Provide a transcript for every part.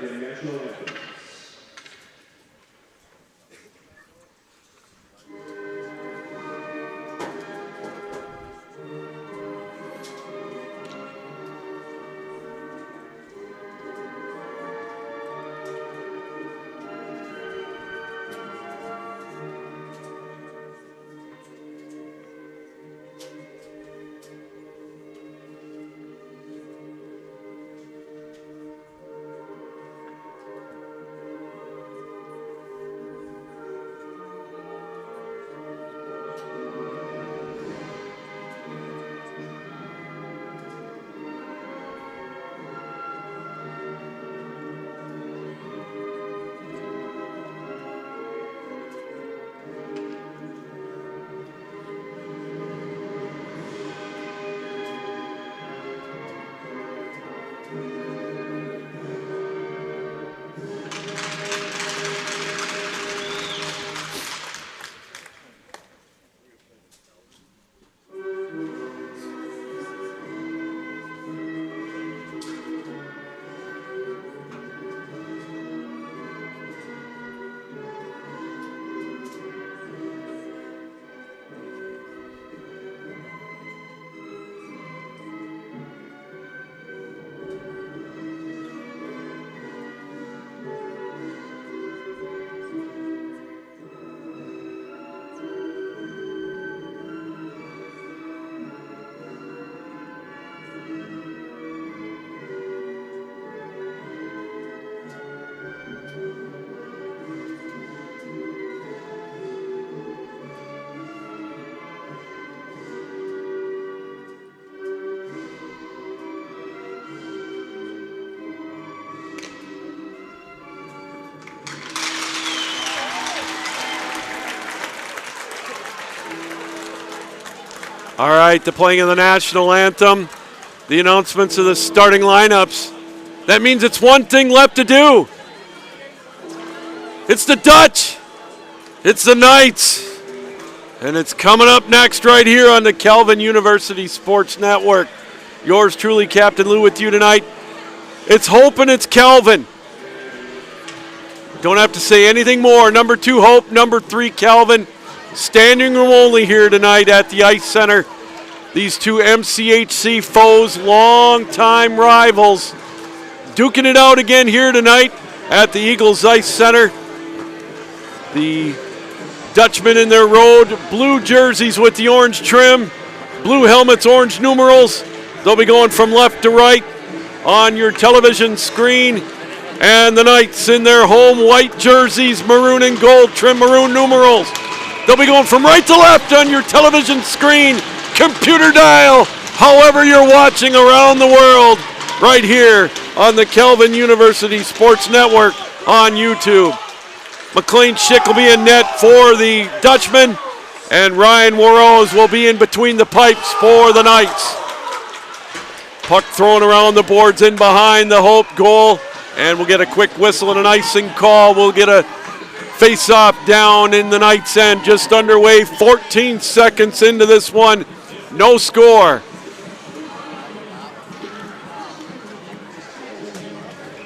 the national anthem. All right, the playing of the national anthem, the announcements of the starting lineups. That means it's one thing left to do. It's the Dutch. It's the Knights. And it's coming up next right here on the Calvin University Sports Network. Yours truly, Captain Lou, with you tonight. It's Hope and it's Calvin. Don't have to say anything more. Number 2, Hope. Number 3, Calvin. Standing room only here tonight at the Ice Center. These two MCHC foes, long-time rivals, duking it out again here tonight at the Eagles Ice Center. The Dutchmen in their road, blue jerseys with the orange trim, blue helmets, orange numerals. They'll be going from left to right on your television screen. And the Knights in their home white jerseys, maroon and gold trim, maroon numerals. They'll be going from right to left on your television screen, computer dial, however you're watching around the world, right here on the Calvin University Sports Network on YouTube. McLean Schick will be in net for the Dutchman, and Ryan Warrose will be in between the pipes for the Knights. Puck thrown around the boards in behind the Hope goal, and we'll get a quick whistle and an icing call. We'll get a face-off down in the Knights' end, just underway, 14 seconds into this one, no score.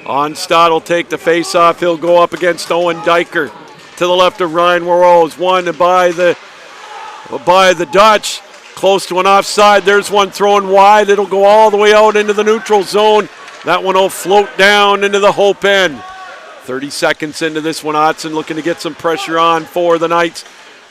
Onstad will take the face-off. He'll go up against Owen Diker to the left of Ryan Warrose. One by the Dutch, close to an offside. There's one thrown wide. It'll go all the way out into the neutral zone. That one will float down into the Hope end. 30 seconds into this one, Otson looking to get some pressure on for the Knights.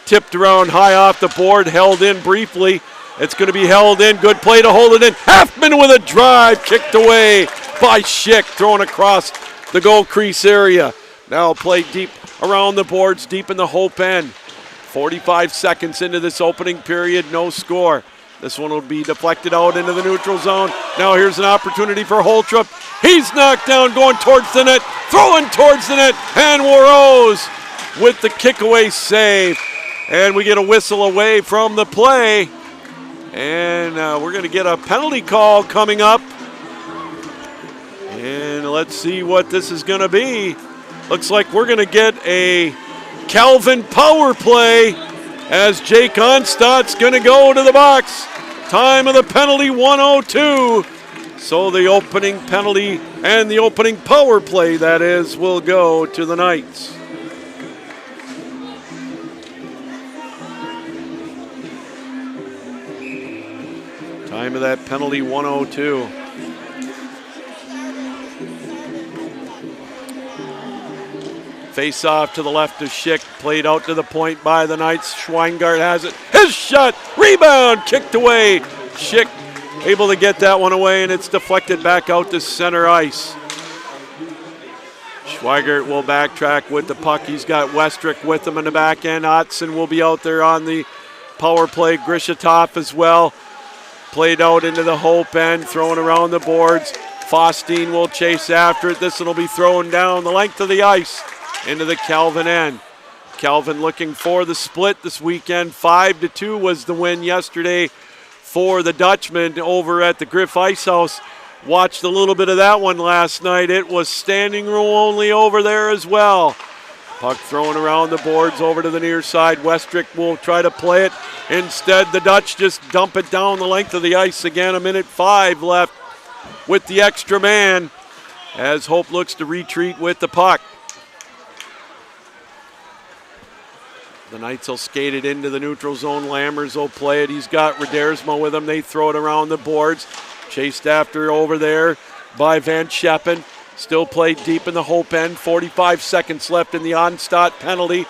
Tipped around high off the board, held in briefly. It's going to be held in. Good play to hold it in. Halfman with a drive, kicked away by Schick, thrown across the goal crease area. Now play deep around the boards, deep in the Hope end. 45 seconds into this opening period, no score. This one will be deflected out into the neutral zone. Now here's an opportunity for Holtrup. He's knocked down, going towards the net, throwing towards the net, and Warrose with the kick-away save. And we get a whistle away from the play. And we're going to get a penalty call coming up. And let's see what this is going to be. Looks like we're going to get a Calvin power play as Jake Onstad's going to go to the box. Time of the penalty, 1:02. So the opening penalty and the opening power play, that is, will go to the Knights. Time of that penalty, 1:02. Face off to the left of Schick, played out to the point by the Knights. Schweingart has it. His shot, rebound, kicked away. Schick able to get that one away, and it's deflected back out to center ice. Schweigart will backtrack with the puck. He's got Westrick with him in the back end. Otson will be out there on the power play. Grishatov as well. Played out into the Hope end, throwing around the boards. Faustine will chase after it. This one will be thrown down the length of the ice into the Calvin end. Calvin looking for the split this weekend. 5-2 was the win yesterday for the Dutchmen over at the Griff Ice House. Watched a little bit of that one last night. It was standing room only over there as well. Puck thrown around the boards over to the near side. Westrick will try to play it. Instead, the Dutch just dump it down the length of the ice again. 1:05 left with the extra man as Hope looks to retreat with the puck. The Knights will skate it into the neutral zone. Lammers will play it. He's got Redersma with him. They throw it around the boards. Chased after over there by Van Scheppen. Still played deep in the Hope end. 45 seconds left in the Onstad penalty.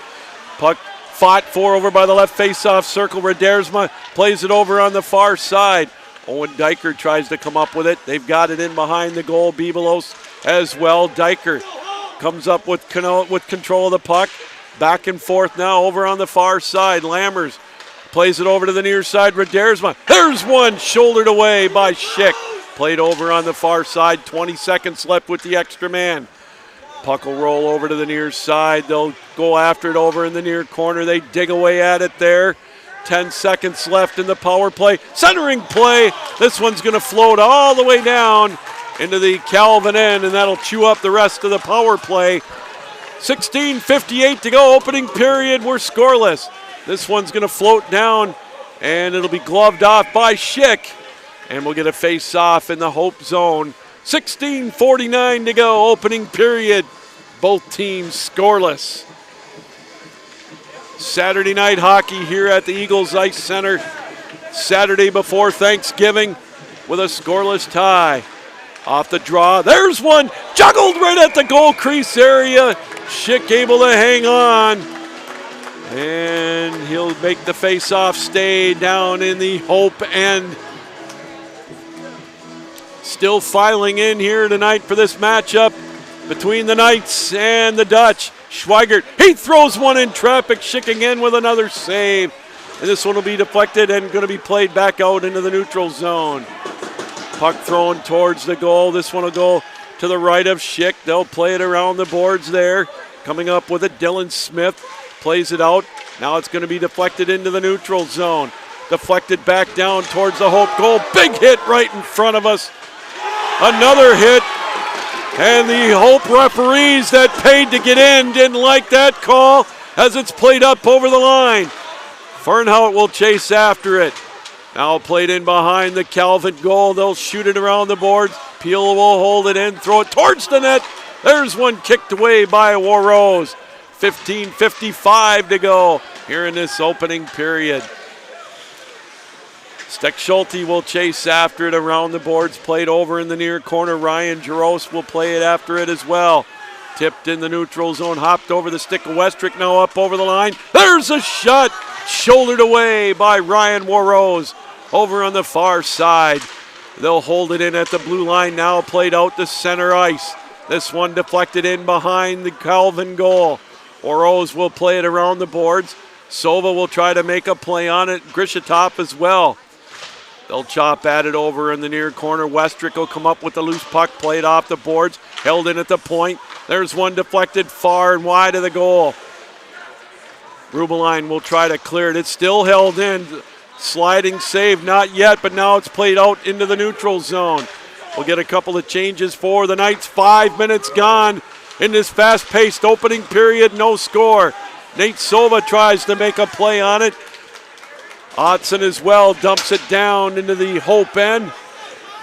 Puck fought for over by the left face-off circle. Redersma plays it over on the far side. Owen Diker tries to come up with it. They've got it in behind the goal. Bibelos as well. Diker comes up with control of the puck. Back and forth now over on the far side. Lammers plays it over to the near side. Redersma. There's one shouldered away by Schick. Played over on the far side. 20 seconds left with the extra man. Puck will roll over to the near side. They'll go after it over in the near corner. They dig away at it there. 10 seconds left in the power play. Centering play. This one's going to float all the way down into the Calvin end, and that'll chew up the rest of the power play. 16:58 to go, opening period, we're scoreless. This one's going to float down, and it'll be gloved off by Schick, and we'll get a face-off in the Hope zone. 16:49 to go, opening period. Both teams scoreless. Saturday night hockey here at the Eagles Ice Center. Saturday before Thanksgiving with a scoreless tie. Off the draw, there's one, juggled right at the goal crease area. Schick able to hang on, and he'll make the face-off stay down in the Hope end. Still filing in here tonight for this matchup between the Knights and the Dutch. Schweigart, he throws one in traffic. Schick again with another save. And this one will be deflected and going to be played back out into the neutral zone. Puck thrown towards the goal. This one will go to the right of Schick. They'll play it around the boards there. Coming up with it, Dylan Smith plays it out. Now it's going to be deflected into the neutral zone. Deflected back down towards the Hope goal. Big hit right in front of us. Another hit. And the Hope referees that paid to get in didn't like that call as it's played up over the line. Fernhout will chase after it. Now played in behind the Calvin goal. They'll shoot it around the boards. Peel will hold it in, throw it towards the net. There's one kicked away by Warrose. 15:55 to go here in this opening period. Steck Schulte will chase after it around the boards. Played over in the near corner. Ryan Jaros will play it after it as well. Tipped in the neutral zone. Hopped over the stick of Westrick. Now up over the line. There's a shot. Shouldered away by Ryan Warrose over on the far side. They'll hold it in at the blue line now. Played out to center ice. This one deflected in behind the Calvin goal. Warrose will play it around the boards. Sova will try to make a play on it. Grishatov as well. They'll chop at it over in the near corner. Westrick will come up with the loose puck, played off the boards, held in at the point. There's one deflected far and wide of the goal. Rubeline will try to clear it. It's still held in. Sliding save, not yet, but now it's played out into the neutral zone. We'll get a couple of changes for the Knights. 5 minutes gone in this fast-paced opening period, no score. Nate Sova tries to make a play on it. Otson as well dumps it down into the Hope end.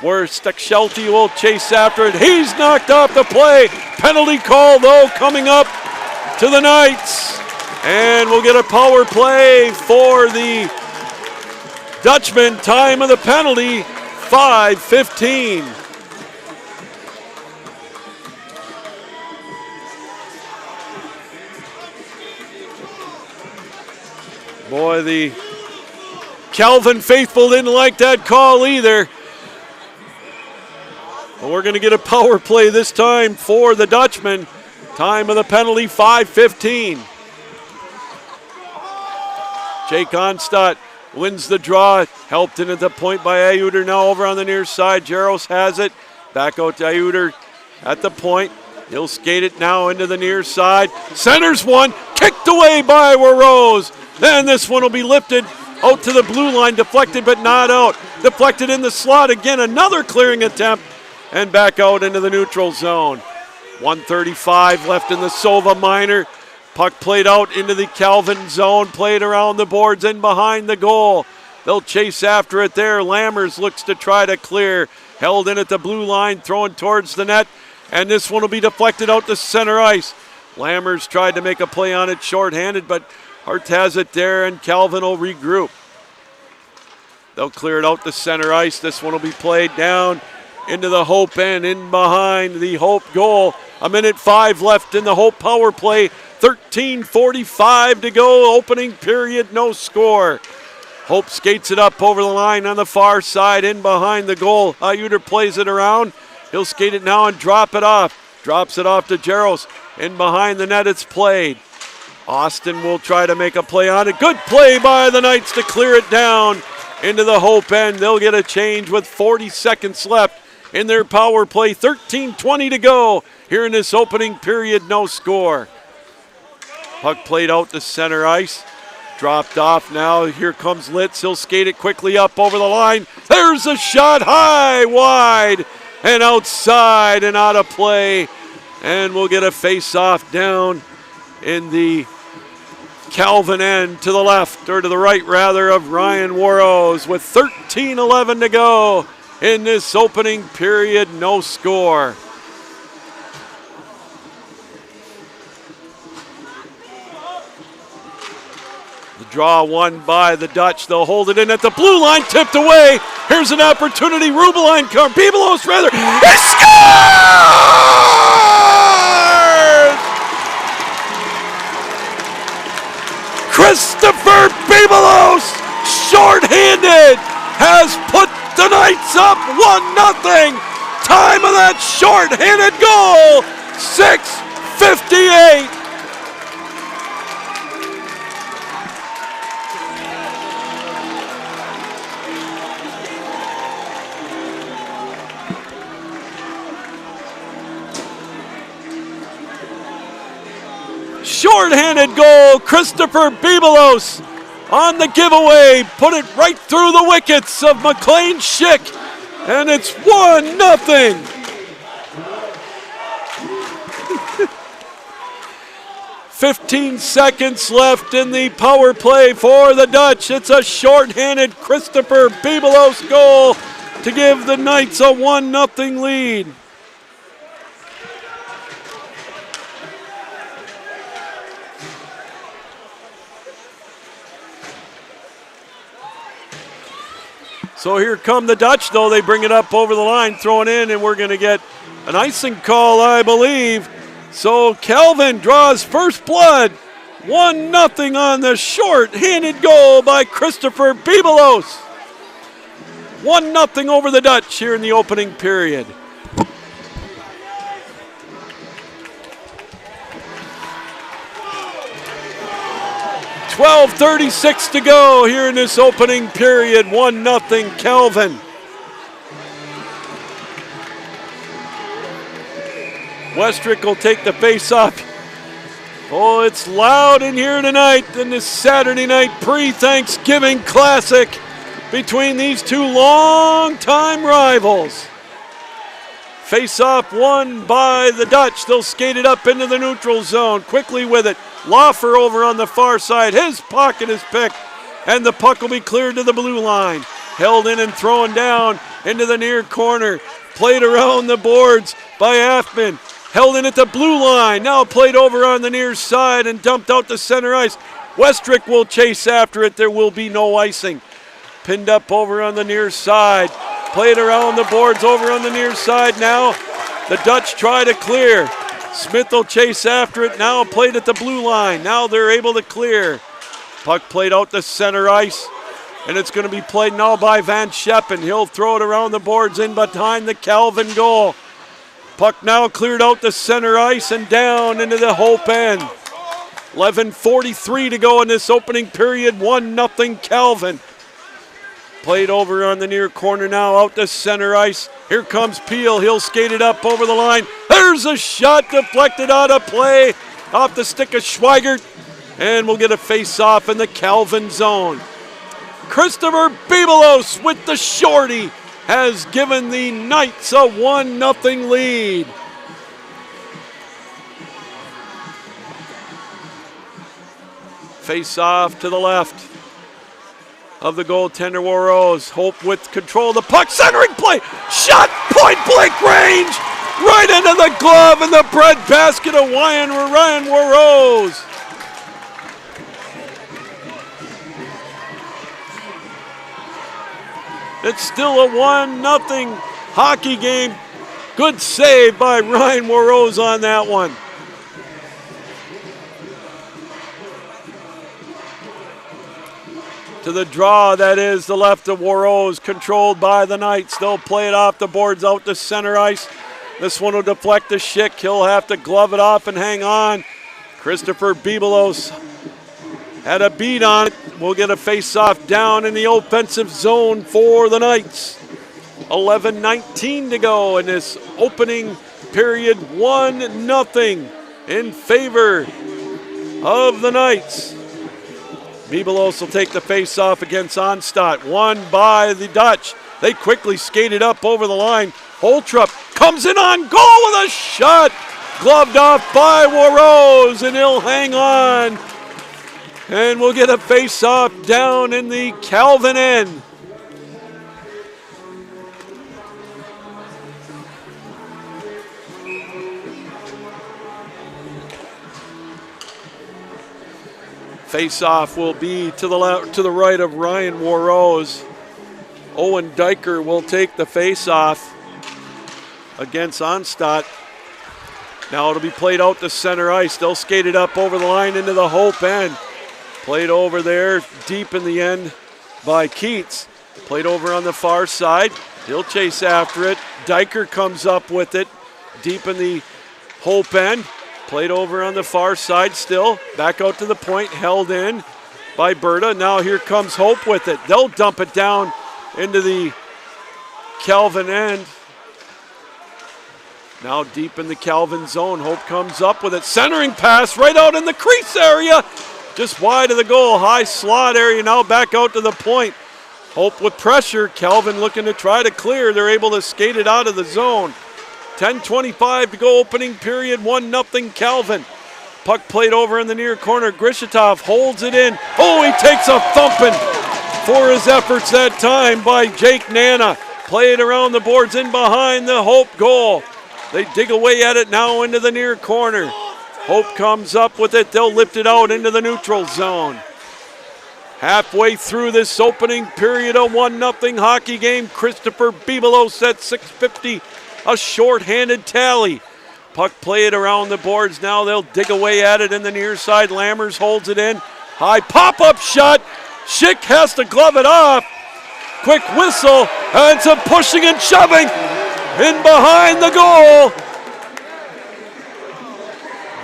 where Schulte will chase after it. He's knocked off the play. Penalty call, though, coming up to the Knights. And we'll get a power play for the Dutchman. Time of the penalty, 5:15. Boy, the Calvin faithful didn't like that call either. But we're going to get a power play this time for the Dutchman. Time of the penalty, 5:15. Jake Onstadt wins the draw. Helped in at the point by Ayuder. Now over on the near side. Jaros has it. Back out to Ayuder at the point. He'll skate it now into the near side. Centers one. Kicked away by Warrose. Then this one will be lifted out to the blue line. Deflected but not out. Deflected in the slot again. Another clearing attempt. And back out into the neutral zone. 1:35 left in the Sova Minor. Puck played out into the Calvin zone, played around the boards and behind the goal. They'll chase after it there. Lammers looks to try to clear. Held in at the blue line, thrown towards the net. And this one will be deflected out to center ice. Lammers tried to make a play on it shorthanded, but Hart has it there and Calvin will regroup. They'll clear it out to center ice. This one will be played down into the Hope end, in behind the Hope goal. 1:05 left in the Hope power play. 13:45 to go, opening period, no score. Hope skates it up over the line on the far side, in behind the goal. Ayuder plays it around. He'll skate it now and drop it off. Drops it off to Jaros. In behind the net, it's played. Austin will try to make a play on it. Good play by the Knights to clear it down into the Hope end. They'll get a change with 40 seconds left in their power play. 13:20 to go here in this opening period, no score. Puck played out to center ice. Dropped off now. Here comes Litz. He'll skate it quickly up over the line. There's a shot high, wide, and outside and out of play. And we'll get a face-off down in the Calvin end to the left, or to the right rather, of Ryan Warrose with 13:11 to go in this opening period, no score. Draw won by the Dutch. They'll hold it in at the blue line, tipped away. Here's an opportunity. Rubeline comes. Bibelos rather. He scores! Christopher Bibelos, short-handed, has put the Knights up 1-0. Time of that short-handed goal, 6:58. Short-handed goal, Christopher Bibelos on the giveaway, put it right through the wickets of McLean Schick, and it's 1-0. "15 seconds left in the power play for the Dutch. It's a short-handed Christopher Bibelos goal to give the Knights a 1-0 lead. So here come the Dutch, though. They bring it up over the line, throw it in, and we're going to get an icing call, I believe. So Calvin draws first blood. 1-0 on the short-handed goal by Christopher Bibelos. 1-0 over the Dutch here in the opening period. .12:36 to go here in this opening period. 1-0 Calvin. Westrick will take the face-off. Oh, it's loud in here tonight in this Saturday night pre-Thanksgiving classic between these two long-time rivals. Face-off won by the Dutch. They'll skate it up into the neutral zone. Quickly with it. Loffer over on the far side. His pocket is picked, and the puck will be cleared to the blue line. Held in and thrown down into the near corner. Played around the boards by Affman. Held in at the blue line. Now played over on the near side and dumped out to center ice. Westrick will chase after it. There will be no icing. Pinned up over on the near side. Played around the boards over on the near side. Now the Dutch try to clear. Smith will chase after it. Now played at the blue line. Now they're able to clear. Puck played out to center ice. And it's going to be played now by Van Scheppen. He'll throw it around the boards in behind the Calvin goal. Puck now cleared out the center ice and down into the Hope end. 11:43 to go in this opening period. 1-0 Calvin. Played over on the near corner now out to center ice. Here comes Peel. He'll skate it up over the line. There's a shot deflected out of play off the stick of Schweigert. And we'll get a face-off in the Calvin zone. Christopher Bibelos with the shorty has given the Knights a 1-0 lead. Face off to the left of the goaltender Warros. Hope with control of the puck. Centering play. Shot point blank range. Right into the glove and the breadbasket of Ryan Warros. It's still a 1-0 hockey game. Good save by Ryan Warros on that one. To the draw, that is the left of Warros, controlled by the Knights. They'll play it off the boards out to center ice. This one will deflect to Schick. He'll have to glove it off and hang on. Christopher Bibelos had a beat on it. We'll get a face-off down in the offensive zone for the Knights. 11:19 to go in this opening period. 1-0 in favor of the Knights. Bibelos will take the face-off against Onstadt. Won by the Dutch. They quickly skated up over the line. Holtrup comes in on goal with a shot. Gloved off by Warros, and he'll hang on. And we'll get a face-off down in the Calvin end. Face-off will be to the right of Ryan Warros. Owen Diker will take the face-off against Onstadt. Now it'll be played out to center ice. They'll skate it up over the line into the Hope end. Played over there deep in the end by Keats. Played over on the far side. He'll chase after it. Diker comes up with it deep in the Hope end. Played over on the far side still. Back out to the point, held in by Berta. Now here comes Hope with it. They'll dump it down into the Calvin end. Now deep in the Calvin zone. Hope comes up with it. Centering pass right out in the crease area. Just wide of the goal. High slot area. Now back out to the point. Hope with pressure. Calvin looking to try to clear. They're able to skate it out of the zone. 10:25 to go opening period. 1-0 Calvin. Puck played over in the near corner. Grishitov holds it in. Oh, he takes a thumping for his efforts that time by Jake Nana. Played around the boards in behind the Hope goal. They dig away at it now into the near corner. Hope comes up with it. They'll lift it out into the neutral zone. Halfway through this opening period, a 1-0 hockey game. Christopher Bibelos at 6:50, a short-handed tally. Puck played around the boards now. They'll dig away at it in the near side. Lammers holds it in. High pop-up shot. Schick has to glove it off. Quick whistle and some pushing and shoving in behind the goal.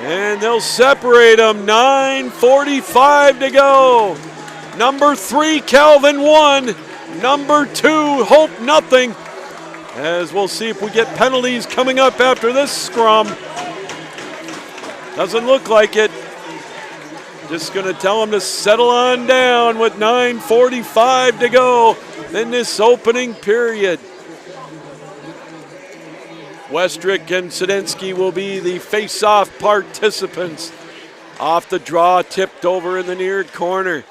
And they'll separate them. 9:45 to go. Number 3, Calvin 1. Number 2, Hope nothing. As we'll see if we get penalties coming up after this scrum. Doesn't look like it. Just going to tell them to settle on down with 9:45 to go in this opening period. Westrick and Sadinsky will be the face-off participants. Off the draw, tipped over in the near corner.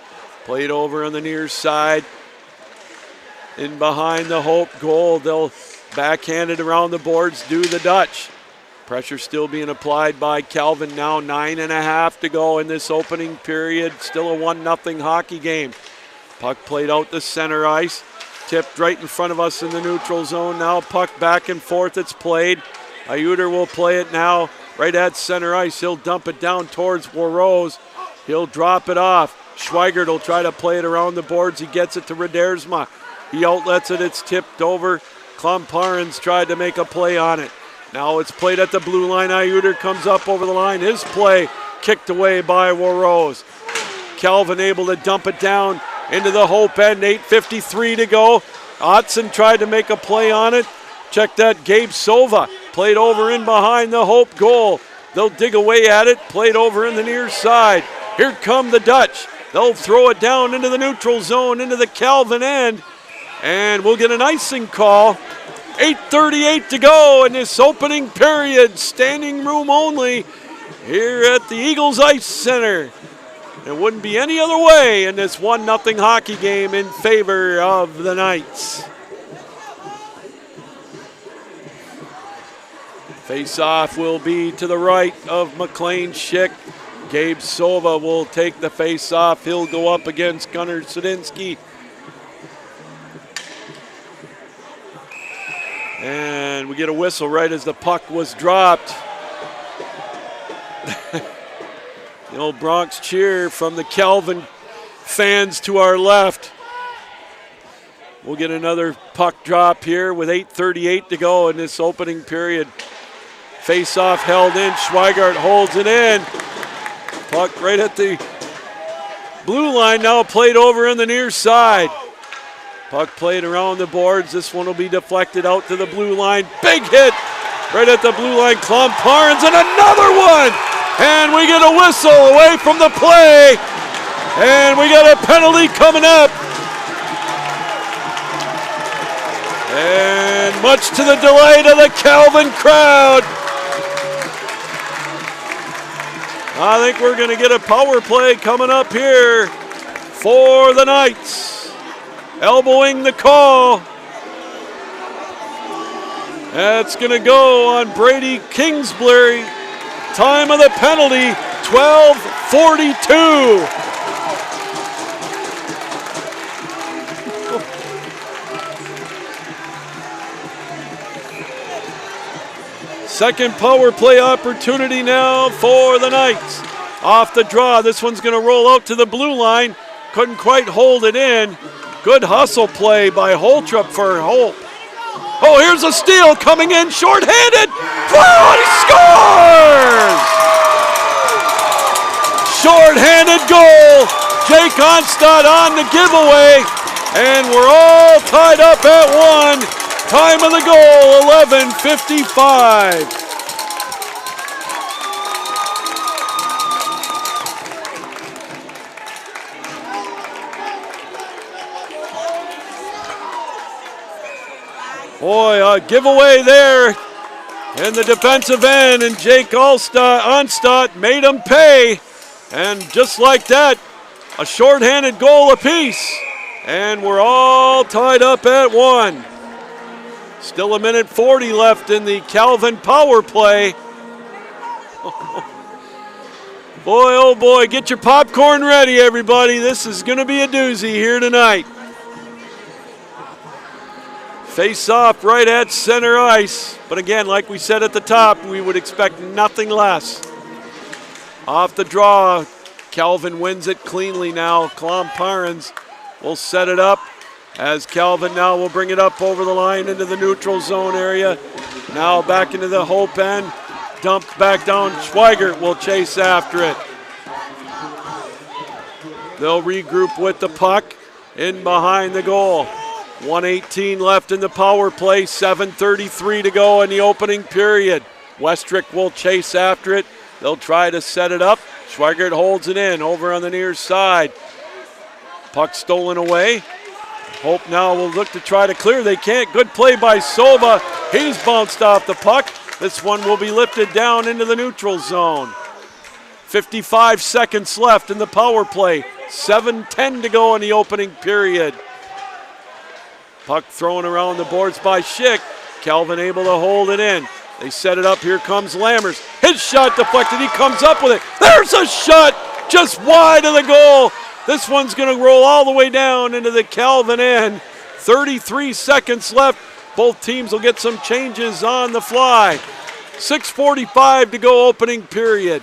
Played over on the near side. in behind the Hope goal. They'll backhand it around the boards, do the Dutch. Pressure still being applied by Calvin now. 9.5 to go in this opening period. Still a 1-0 hockey game. Puck played out the center ice. Tipped right in front of us in the neutral zone. Now puck back and forth. It's played. Ayuder will play it now right at center ice. He'll dump it down towards Warrose. He'll drop it off. Schweigert will try to play it around the boards. He gets it to Redersma. He outlets it. It's tipped over. Klomparens tried to make a play on it. Now it's played at the blue line. Ayuder comes up over the line. His play kicked away by Warrose. Calvin able to dump it down into the Hope end. 8:53 to go. Otson tried to make a play on it. Check that. Gabe Sova played over in behind the Hope goal. They'll dig away at it. Played over in the near side. Here come the Dutch. They'll throw it down into the neutral zone, into the Calvin end. And we'll get an icing call. 8:38 to go in this opening period. Standing room only here at the Eagles Ice Center. It wouldn't be any other way in this 1-0 hockey game in favor of the Knights. Face-off will be to the right of McLean Schick. Gabe Sova will take the face-off. He'll go up against Gunnar Sadinsky. And we get a whistle right as the puck was dropped. The old Bronx cheer from the Calvin fans to our left. We'll get another puck drop here with 8:38 to go in this opening period. Face-off held in. Schweigart holds it in. Puck right at the blue line now, played over in the near side. Puck played around the boards. This one will be deflected out to the blue line. Big hit right at the blue line. Klomparens and another one. And we get a whistle away from the play. And we got a penalty coming up. And much to the delight of the Calvin crowd, I think we're going to get a power play coming up here for the Knights. Elbowing the call. That's going to go on Brady Kingsbury. Time of the penalty, 12:42. Second power play opportunity now for the Knights. Off the draw, this one's going to roll out to the blue line. Couldn't quite hold it in. Good hustle play by Holtrup for Hope. Oh, here's a steal coming in, shorthanded. Oh, he scores! Shorthanded goal. Jake Onstad on the giveaway. And we're all tied up at 1. Time of the goal, 11:55. Boy, a giveaway there in the defensive end, and Jake Onstad made him pay. And just like that, a shorthanded goal apiece. And we're all tied up at 1. Still 1:40 left in the Calvin power play. Boy, oh boy, get your popcorn ready, everybody. This is going to be a doozy here tonight. Face off right at center ice. But again, like we said at the top, we would expect nothing less. Off the draw, Calvin wins it cleanly now. Klomparens will set it up as Calvin now will bring it up over the line into the neutral zone area. Now back into the Hope end. Dumped back down. Schweigert will chase after it. They'll regroup with the puck in behind the goal. 1:18 left in the power play. 7:33 to go in the opening period. Westrick will chase after it. They'll try to set it up. Schweigert holds it in over on the near side. Puck stolen away. Hope now will look to try to clear. They can't. Good play by Sova. He's bounced off the puck. This one will be lifted down into the neutral zone. 55 seconds left in the power play. 7:10 to go in the opening period. Puck thrown around the boards by Schick. Calvin able to hold it in. They set it up. Here comes Lammers. His shot deflected. He comes up with it. There's a shot just wide of the goal. This one's going to roll all the way down into the Calvin end. 33 seconds left. Both teams will get some changes on the fly. 6:45 to go opening period.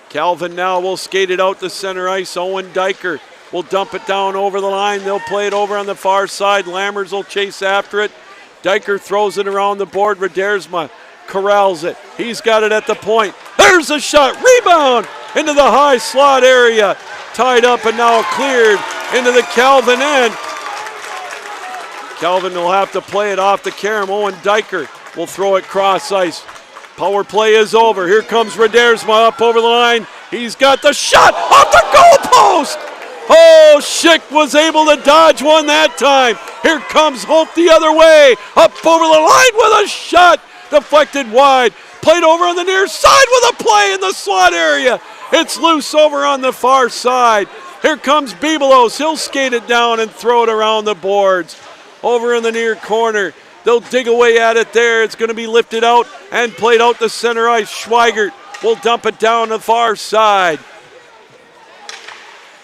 Calvin now will skate it out to center ice. Owen Diker will dump it down over the line. They'll play it over on the far side. Lammers will chase after it. Diker throws it around the board. Redersma corrals it. He's got it at the point. There's a shot. Rebound into the high slot area. Tied up and now cleared into the Calvin end. Calvin will have to play it off the carom. Owen Diker will throw it cross ice. Power play is over. Here comes Redersma up over the line. He's got the shot off the goalpost. Oh, Schick was able to dodge one that time. Here comes Hope the other way. Up over the line with a shot. Deflected wide. Played over on the near side with a play in the slot area. It's loose over on the far side. Here comes Bebelos. He'll skate it down and throw it around the boards. Over in the near corner. They'll dig away at it there. It's going to be lifted out and played out to center ice. Schweigert will dump it down the far side.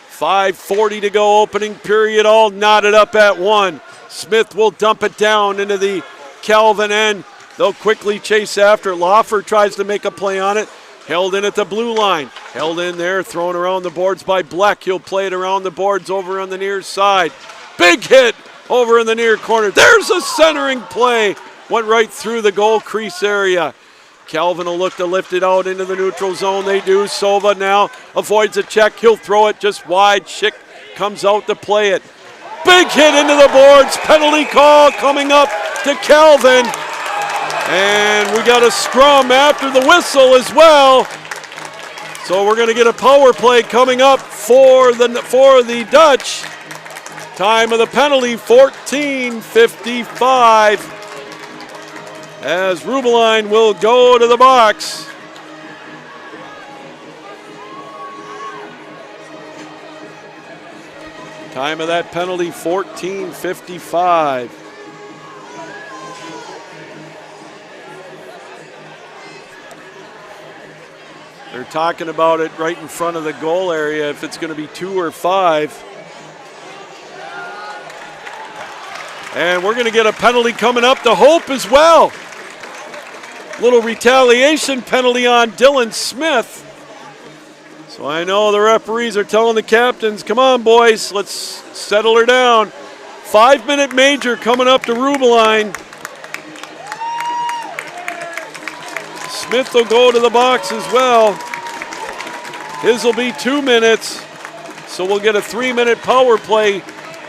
5:40 to go opening period, all knotted up at one. Smith will dump it down into the Calvin end. They'll quickly chase after it. Loffer tries to make a play on it. Held in at the blue line. Held in there, thrown around the boards by Bleck. He'll play it around the boards over on the near side. Big hit over in the near corner. There's a centering play. Went right through the goal crease area. Calvin will look to lift it out into the neutral zone. They do. Sova now avoids a check. He'll throw it just wide. Schick comes out to play it. Big hit into the boards. Penalty call coming up to Calvin. And we got a scrum after the whistle as well. So we're going to get a power play coming up for the Dutch. Time of the penalty, 14:55. As Rubeline will go to the box. Time of that penalty, 14:55. They're talking about it right in front of the goal area, if it's going to be 2 or 5. And we're going to get a penalty coming up to Hope as well. Little retaliation penalty on Dylan Smith. So I know the referees are telling the captains, come on boys, let's settle her down. 5-minute major coming up to Rubeline. Smith will go to the box as well. His will be 2 minutes. So we'll get a 3-minute power play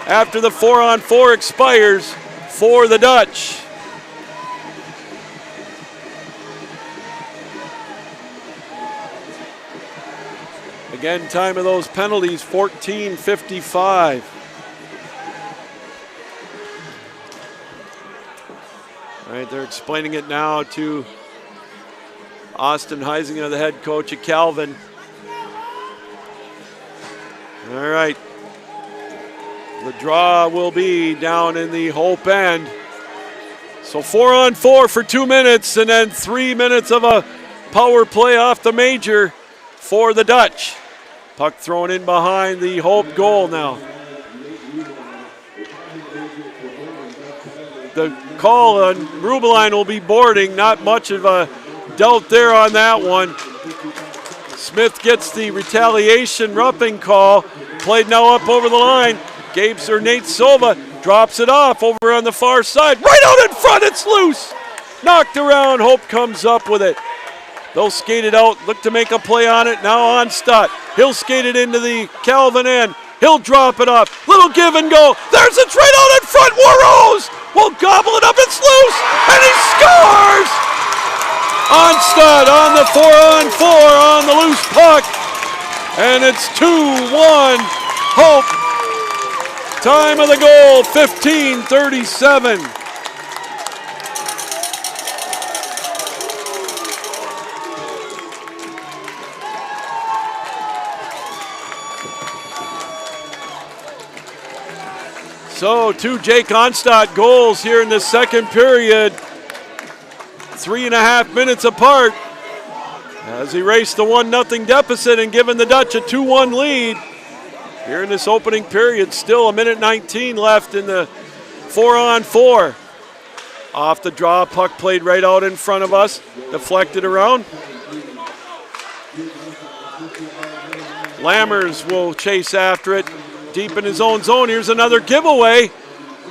after the 4-on-4 expires for the Dutch. Again, time of those penalties, 14:55. All right, they're explaining it now to Austin Heisinger, the head coach at Calvin. All right. The draw will be down in the Hope end. So 4-on-4 for 2 minutes and then 3 minutes of a power play off the major for the Dutch. Puck thrown in behind the Hope goal now. The call on Rubeline will be boarding. Not much of a doubt there on that one. Smith gets the retaliation roughing call. Played now up over the line. Nate Sova drops it off over on the far side. Right out in front, it's loose. Knocked around, Hope comes up with it. They'll skate it out, look to make a play on it. Now on Stott. He'll skate it into the Calvin end. He'll drop it up. Little give and go. There's a trade out in front. Warrose will gobble it up. It's loose. And he scores! On Stott on the 4-on-4 on the loose puck. And it's 2-1 Hope. Time of the goal, 15:37. So 2 Jake Onstadt goals here in the second period. 3.5 minutes apart as he raced the 1-0 deficit and given the Dutch a 2-1 lead. Here in this opening period, still 1:19 left in the 4-on-4. Off the draw, puck played right out in front of us, deflected around. Lammers will chase after it, deep in his own zone. Here's another giveaway.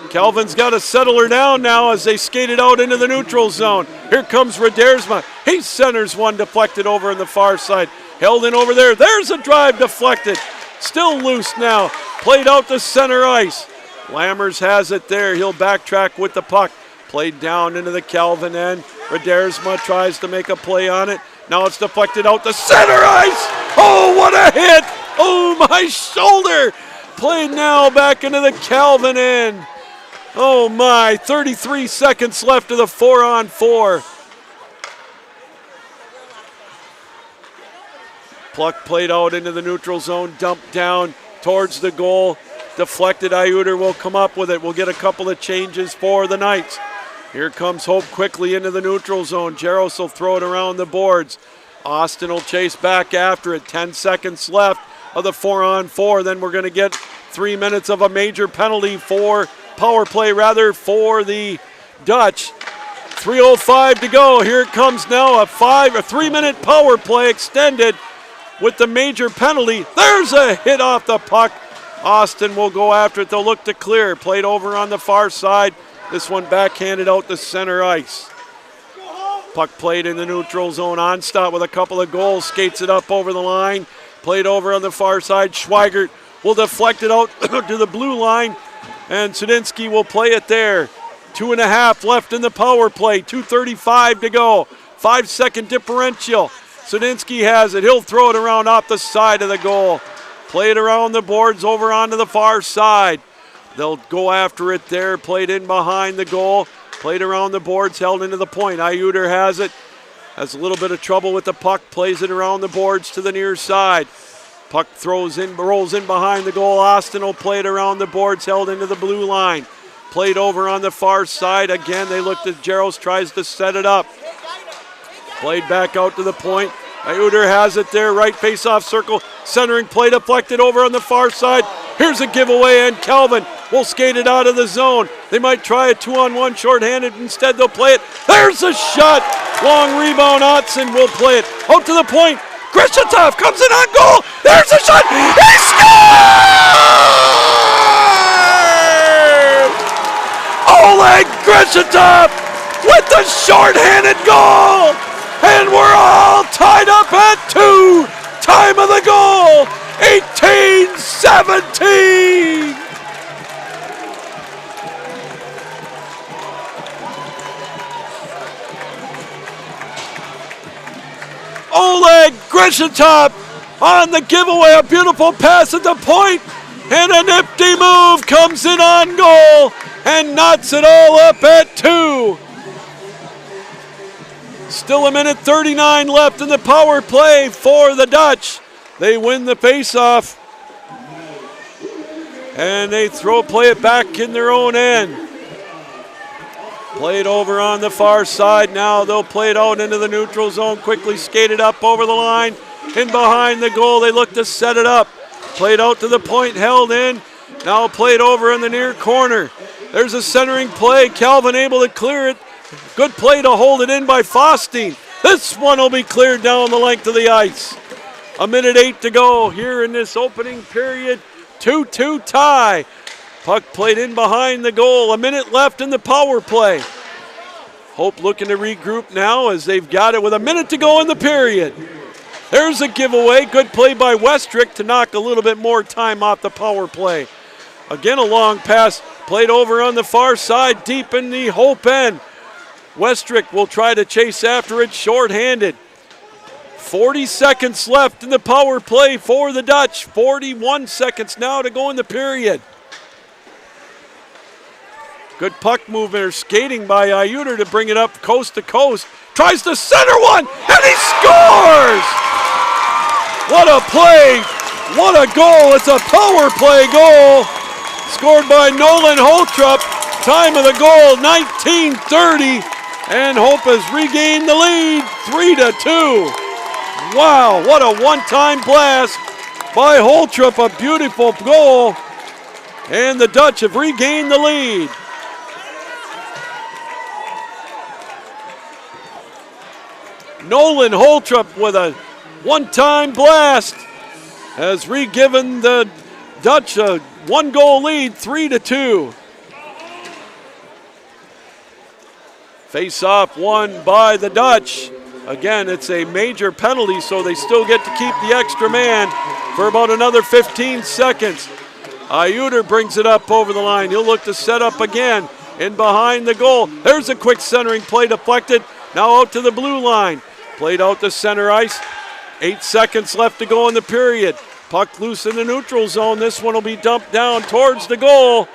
Calvin's got to settle her down now as they skated out into the neutral zone. Here comes Redersma. He centers one, deflected over on the far side. Held in over there. There's a drive, deflected. Still loose now. Played out to center ice. Lammers has it there. He'll backtrack with the puck. Played down into the Calvin end. Redersma tries to make a play on it. Now it's deflected out to center ice. Oh, what a hit. Oh, my shoulder. Played now back into the Calvin end. Oh, my. 33 seconds left of the 4-on-4. Puck played out into the neutral zone, dumped down towards the goal. Deflected, Iuter will come up with it. We'll get a couple of changes for the Knights. Here comes Hope quickly into the neutral zone. Jaros will throw it around the boards. Austin will chase back after it. 10 seconds left of the 4-on-4. Then we're going to get 3 minutes of a major penalty for power play for the Dutch. 3:05 to go. Here it comes now, a 3-minute power play extended with the major penalty. There's a hit off the puck. Austin will go after it. They'll look to clear. Played over on the far side. This one backhanded out to center ice. Puck played in the neutral zone. Onstadt with a couple of goals. Skates it up over the line. Played over on the far side. Schweigert will deflect it out to the blue line. And Sudinsky will play it there. 2.5 left in the power play. 2:35 to go. 5-second differential. Sudinsky has it. He'll throw it around off the side of the goal. Play it around the boards over onto the far side. They'll go after it there. Played in behind the goal. Played around the boards, held into the point. Iuter has it. Has a little bit of trouble with the puck. Plays it around the boards to the near side. Puck rolls in behind the goal. Austin will play it around the boards, held into the blue line. Played over on the far side. Again, they looked at Jaros, tries to set it up. Played back out to the point. Iuter has it there, right face-off circle. Centering play deflected over on the far side. Here's a giveaway, and Calvin will skate it out of the zone. They might try a 2-on-1 shorthanded. Instead, they'll play it. There's a shot. Long rebound. Otson will play it. Out to the point. Grishatov comes in on goal. There's a shot. He scores! Oleg Grishatov with the shorthanded goal. And we're all tied up at 2. Time of the goal, 18-17. Oleg Grishatov on the giveaway. A beautiful pass at the point. And a nifty move comes in on goal and knots it all up at 2. Still 1:39 left in the power play for the Dutch. They win the faceoff. And they play it back in their own end. Played over on the far side. Now they'll play it out into the neutral zone. Quickly skated up over the line. In behind the goal. They look to set it up. Played out to the point. Held in. Now played over in the near corner. There's a centering play. Calvin able to clear it. Good play to hold it in by Faustine. This one will be cleared down the length of the ice. 1:08 to go here in this opening period. 2-2 tie. Puck played in behind the goal. 1 minute left in the power play. Hope looking to regroup now as they've got it with 1 minute to go in the period. There's a giveaway. Good play by Westrick to knock a little bit more time off the power play. Again, a long pass played over on the far side, deep in the Hope end. Westrick will try to chase after it shorthanded. 40 seconds left in the power play for the Dutch. 41 seconds now to go in the period. Good puck movement or skating by Iuter to bring it up coast to coast. Tries to center one, and he scores! What a play! What a goal! It's a power play goal. scored by Nolan Holtrup. Time of the goal, 19:30. And Hope has regained the lead, 3-2. Wow, what a one-time blast by Holtrup, a beautiful goal. And the Dutch have regained the lead. Nolan Holtrup with a one-time blast has re-given the Dutch a one-goal lead, 3-2. Face-off won by the Dutch. Again, it's a major penalty, so they still get to keep the extra man for about another 15 seconds. Ayuter brings it up over the line. He'll look to set up again in behind the goal. There's a quick centering play deflected. Now out to the blue line. Played out to center ice. 8 seconds left to go in the period. Puck loose in the neutral zone. This one will be dumped down towards the goal.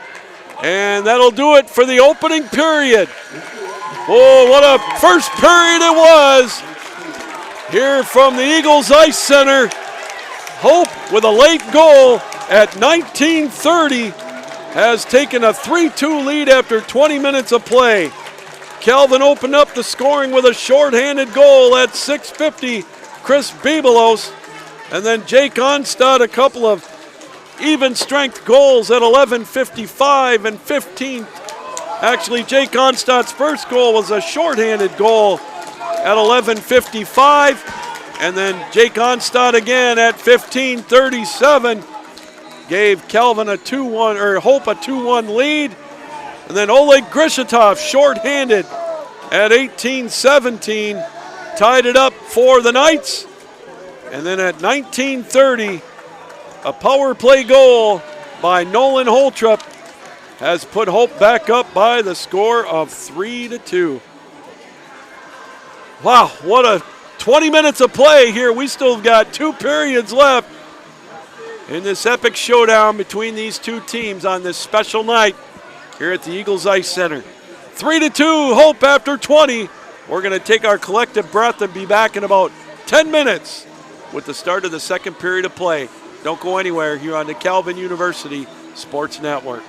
And that'll do it for the opening period. Oh, what a first period it was. Here from the Eagles Ice Center. Hope with a late goal at 19:30 has taken a 3-2 lead after 20 minutes of play. Calvin opened up the scoring with a shorthanded goal at 6:50. Chris Bebelos. And then Jake Onstad, a couple of even strength goals at 11:55 and 15. Actually, Jake Onstad's first goal was a shorthanded goal at 11:55. And then Jake Onstad again at 15:37 gave Calvin a 2-1, or Hope a 2-1 lead. And then Oleg Grishatov, shorthanded at 18:17, tied it up for the Knights. And then at 19:30, a power play goal by Nolan Holtrup has put Hope back up by the score of 3-2. Wow, what a 20 minutes of play here. We still have got 2 periods left in this epic showdown between these two teams on this special night here at the Eagles Ice Center. 3-2, Hope after 20. We're going to take our collective breath and be back in about 10 minutes with the start of the second period of play. Don't go anywhere here on the Calvin University Sports Network.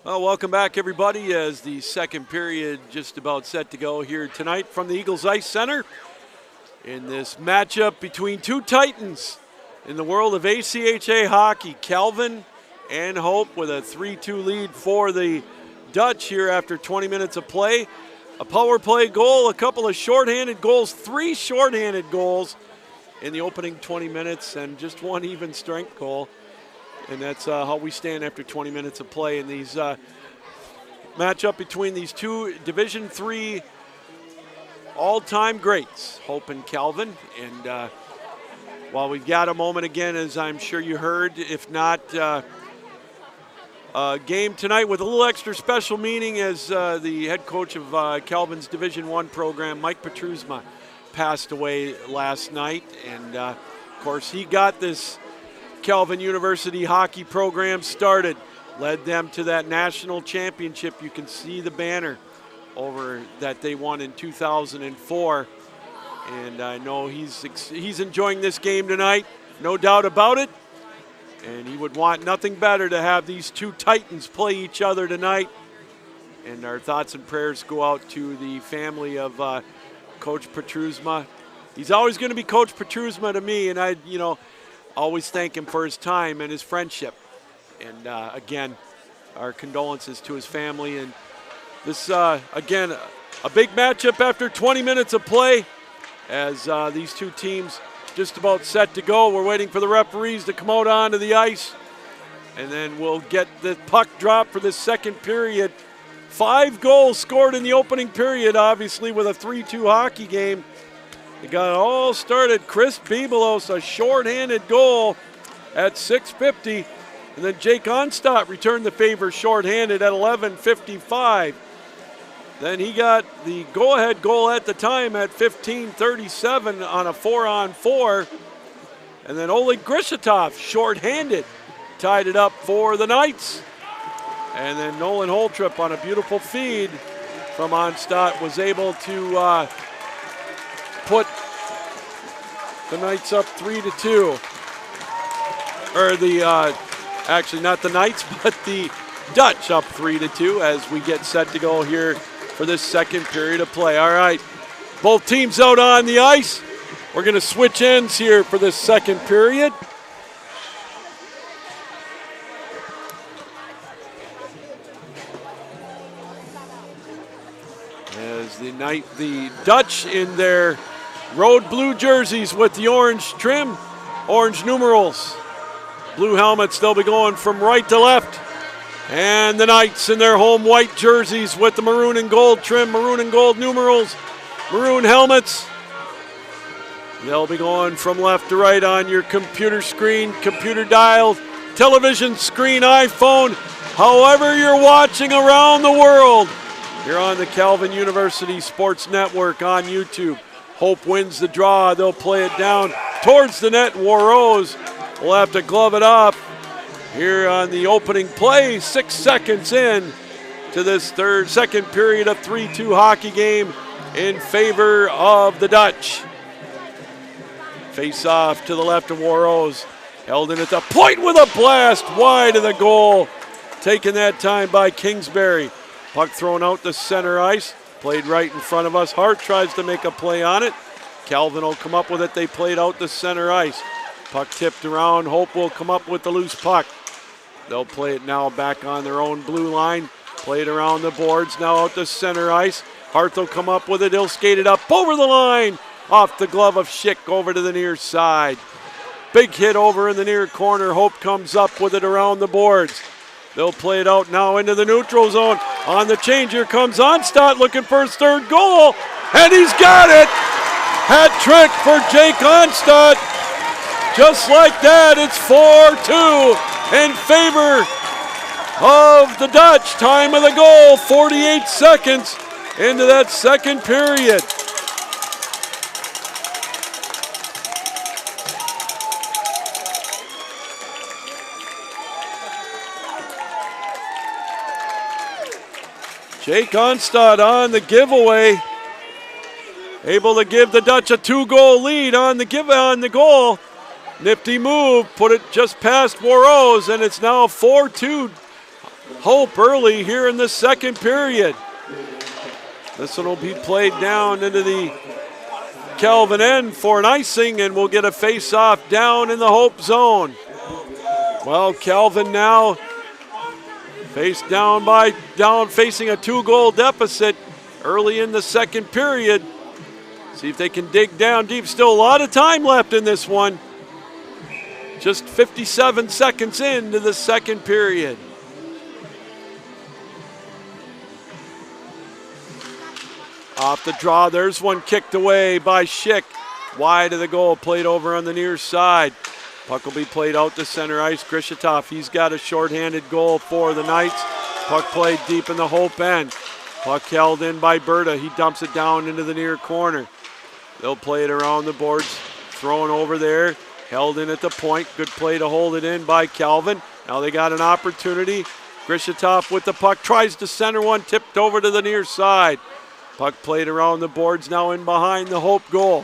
Well, welcome back, everybody, as the second period just about set to go here tonight from the Eagles Ice Center in this matchup between two titans in the world of ACHA hockey, Calvin and Hope, with a 3-2 lead for the Dutch here after 20 minutes of play. A power play goal, a couple of shorthanded goals, 3 shorthanded goals in the opening 20 minutes, and just 1 even strength goal. And that's how we stand after 20 minutes of play in these matchup between these two Division III all-time greats, Hope and Calvin. And while we've got a moment again, as I'm sure you heard, if not a game tonight with a little extra special meaning, as the head coach of Calvin's Division I program, Mike Petrusma, passed away last night. And of course, he got this Calvin University hockey program started, led them to that national championship. You can see the banner over that they won in 2004. And I know he's enjoying this game tonight, no doubt about it. And he would want nothing better to have these two titans play each other tonight. And our thoughts and prayers go out to the family of Coach Petrusma. He's always going to be Coach Petrusma to me, and I, always thank him for his time and his friendship. And again, our condolences to his family. And this, again, a big matchup after 20 minutes of play, as these two teams just about set to go. We're waiting for the referees to come out onto the ice, and then we'll get the puck drop for the second period. 5 goals scored in the opening period, obviously, with a 3-2 hockey game. It got it all started. Chris Bibelos, a shorthanded goal at 6:50. And then Jake Onstadt returned the favor shorthanded at 11:55. Then he got the go-ahead goal at the time at 15:37 on a 4-on-4. And then Oleg Grishitov, shorthanded, tied it up for the Knights. And then Nolan Holtrip on a beautiful feed from Onstadt was able to put the Knights up 3-2. Or actually not the Knights, but the Dutch up 3-2 as we get set to go here for this second period of play. All right, both teams out on the ice. We're going to switch ends here for this second period. As the Dutch in their road blue jerseys with the orange trim, orange numerals, blue helmets, they'll be going from right to left. And the Knights in their home white jerseys with the maroon and gold trim, maroon and gold numerals, maroon helmets. They'll be going from left to right on your computer screen, computer dial, television screen, iPhone, however you're watching around the world. You're on the Calvin University Sports Network on YouTube. Hope wins the draw. They'll play it down towards the net. Warrose will have to glove it up here on the opening play. 6 seconds in to this second period of 3-2 hockey game in favor of the Dutch. Face off to the left of Warrose. Held in at the point with a blast wide of the goal. Taken that time by Kingsbury. Puck thrown out to center ice. Played right in front of us. Hart tries to make a play on it. Calvin will come up with it. They played out to center ice. Puck tipped around. Hope will come up with the loose puck. They'll play it now back on their own blue line. Played around the boards. Now out to center ice. Hart will come up with it. He'll skate it up over the line. Off the glove of Schick over to the near side. Big hit over in the near corner. Hope comes up with it around the boards. They'll play it out now into the neutral zone. On the change, here comes Onstadt looking for his third goal. And he's got it! Hat trick for Jake Onstadt. Just like that, it's 4-2 in favor of the Dutch. Time of the goal, 48 seconds into that second period. Jake Onstadt on the giveaway, able to give the Dutch a 2-goal lead on the goal. Nifty move, put it just past Warrose, and it's now 4-2 Hope early here in the second period. This one will be played down into the Calvin end for an icing, and we'll get a face-off down in the Hope zone. Well, Calvin now facing a 2-goal deficit early in the second period. See if they can dig down deep. Still a lot of time left in this one. Just 57 seconds into the second period. Off the draw, there's one kicked away by Schick. Wide of the goal, played over on the near side. Puck will be played out to center ice. Krishatov, he's got a shorthanded goal for the Knights. Puck played deep in the Hope end. Puck held in by Berta. He dumps it down into the near corner. They'll play it around the boards. Thrown over there. Held in at the point. Good play to hold it in by Calvin. Now they got an opportunity. Krishatov with the puck. Tries to center one. Tipped over to the near side. Puck played around the boards, now in behind the Hope goal.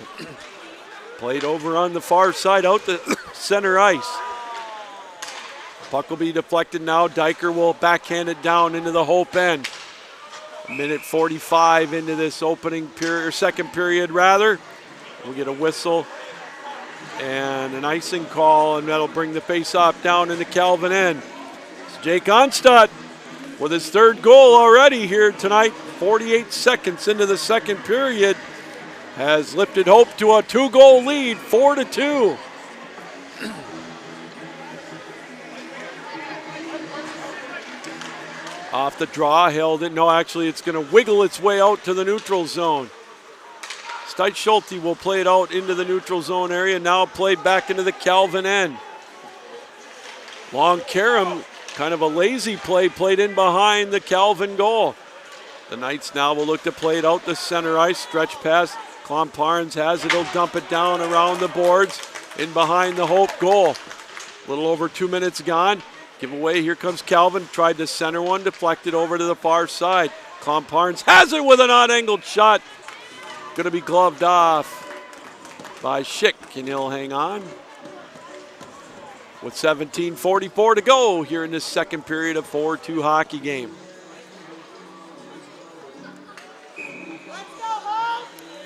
Played over on the far side out to center ice. Puck will be deflected now. Diker will backhand it down into the Hope end. Minute 45 into this opening period, or second period rather. We'll get a whistle and an icing call, and that'll bring the face-off down in the Calvin end. It's Jake Onstadt with his third goal already here tonight. 48 seconds into the second period has lifted Hope to a 2-goal lead, 4-2. Off the draw, held it. No, actually it's going to wiggle its way out to the neutral zone. Steit-Schulte will play it out into the neutral zone area, now played back into the Calvin end. Long Karam, kind of a lazy play, played in behind the Calvin goal. The Knights now will look to play it out the center ice. Stretch pass. Klomparens has it. He'll dump it down around the boards in behind the Hope goal. A little over 2 minutes gone. Give away. Here comes Calvin. Tried to center one. Deflected over to the far side. Klomparens has it with an odd-angled shot. Going to be gloved off by Schick, and he'll hang on. With 17:44 to go here in this second period of 4-2 hockey game.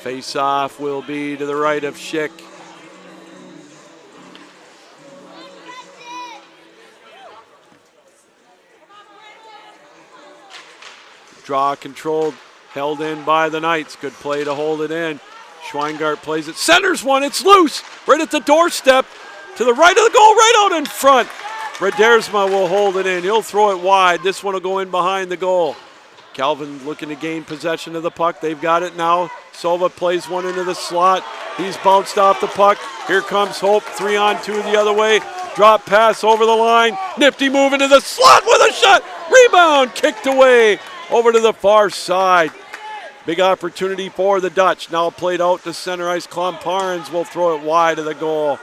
Face-off will be to the right of Schick. Draw controlled, held in by the Knights. Good play to hold it in. Schweingart plays it, centers one, it's loose, right at the doorstep, to the right of the goal, right out in front. Redersma will hold it in, he'll throw it wide. This one will go in behind the goal. Calvin looking to gain possession of the puck. They've got it now. Sova plays one into the slot. He's bounced off the puck. Here comes Hope, 3-on-2 the other way. Drop pass over the line. Nifty move into the slot with a shot. Rebound kicked away over to the far side. Big opportunity for the Dutch. Now played out to center ice. Klomparens will throw it wide of the goal.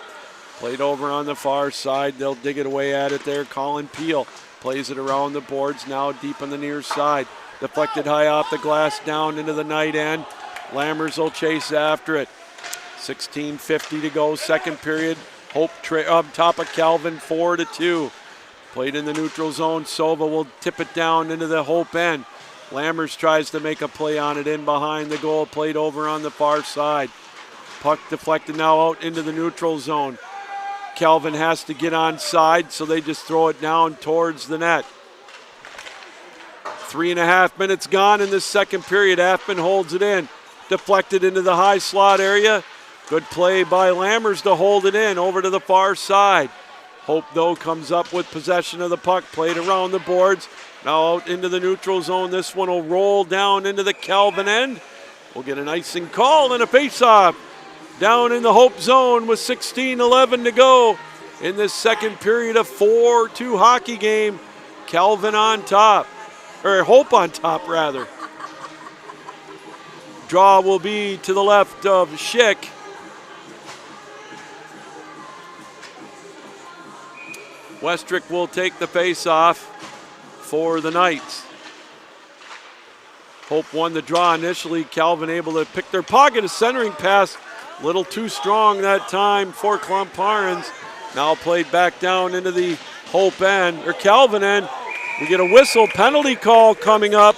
Played over on the far side. They'll dig it away at it there. Colin Peel plays it around the boards now deep on the near side. Deflected high off the glass down into the Knight end. Lammers will chase after it. 16:50 to go, second period. Hope up top of Calvin, 4-2. Played in the neutral zone. Sova will tip it down into the Hope end. Lammers tries to make a play on it in behind the goal. Played over on the far side. Puck deflected now out into the neutral zone. Calvin has to get on side, so they just throw it down towards the net. 3.5 minutes gone in this second period. Affman holds it in. Deflected into the high slot area. Good play by Lammers to hold it in over to the far side. Hope, though, comes up with possession of the puck. Played around the boards. Now out into the neutral zone. This one will roll down into the Calvin end. We'll get an icing call and a face-off down in the Hope zone with 16:11 to go in this second period of 4-2 hockey game. Calvin on top. Or Hope on top, rather. Draw will be to the left of Schick. Westrick will take the face-off for the Knights. Hope won the draw initially. Calvin able to pick their pocket. A centering pass, a little too strong that time for Klomparens. Now played back down into the Hope end, or Calvin end. We get a whistle, penalty call coming up.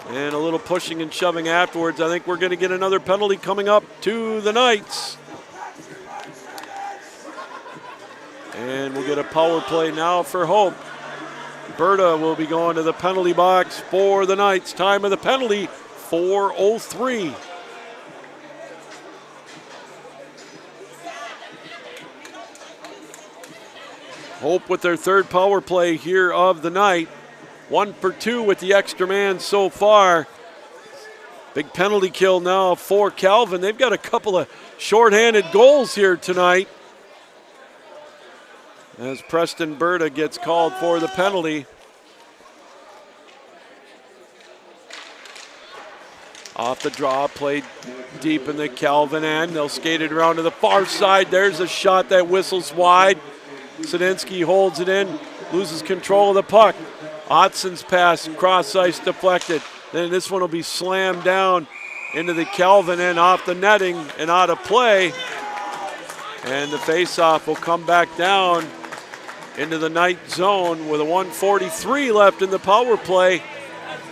And a little pushing and shoving afterwards. I think we're going to get another penalty coming up to the Knights. And we'll get a power play now for Hope. Berta will be going to the penalty box for the Knights. Time of the penalty, 4:03. Hope with their third power play here of the night. 1 for 2 with the extra man so far. Big penalty kill now for Calvin. They've got a couple of shorthanded goals here tonight. As Preston Berta gets called for the penalty. Off the draw, played deep in the Calvin end. They'll skate it around to the far side. There's a shot that whistles wide. Sadinsky holds it in, loses control of the puck. Otson's pass, cross ice deflected. Then this one will be slammed down into the Calvin end off the netting and out of play. And the faceoff will come back down into the Knight zone with a 1:43 left in the power play.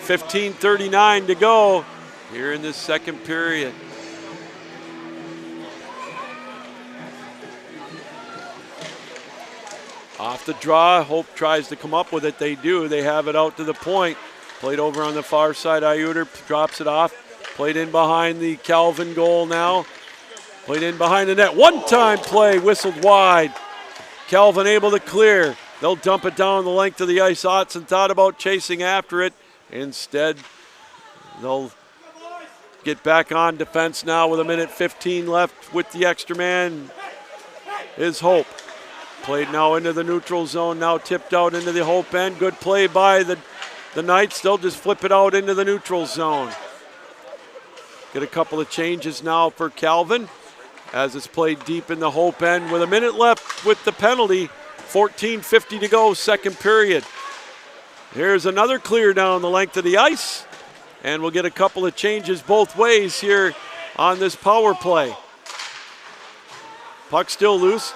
15:39 to go here in this second period. Off the draw, Hope tries to come up with it. They do. They have it out to the point. Played over on the far side. Iuter drops it off. Played in behind the Calvin goal now. Played in behind the net. One-time play, whistled wide. Calvin able to clear. They'll dump it down the length of the ice. Otson thought about chasing after it. Instead, they'll get back on defense now with 1:15 left with the extra man is Hope. Played now into the neutral zone, now tipped out into the Hope end. Good play by the Knights. They'll just flip it out into the neutral zone. Get a couple of changes now for Calvin as it's played deep in the Hope end with 1 minute left with the penalty. 14:50 to go, second period. Here's another clear down the length of the ice, and we'll get a couple of changes both ways here on this power play. Puck still loose.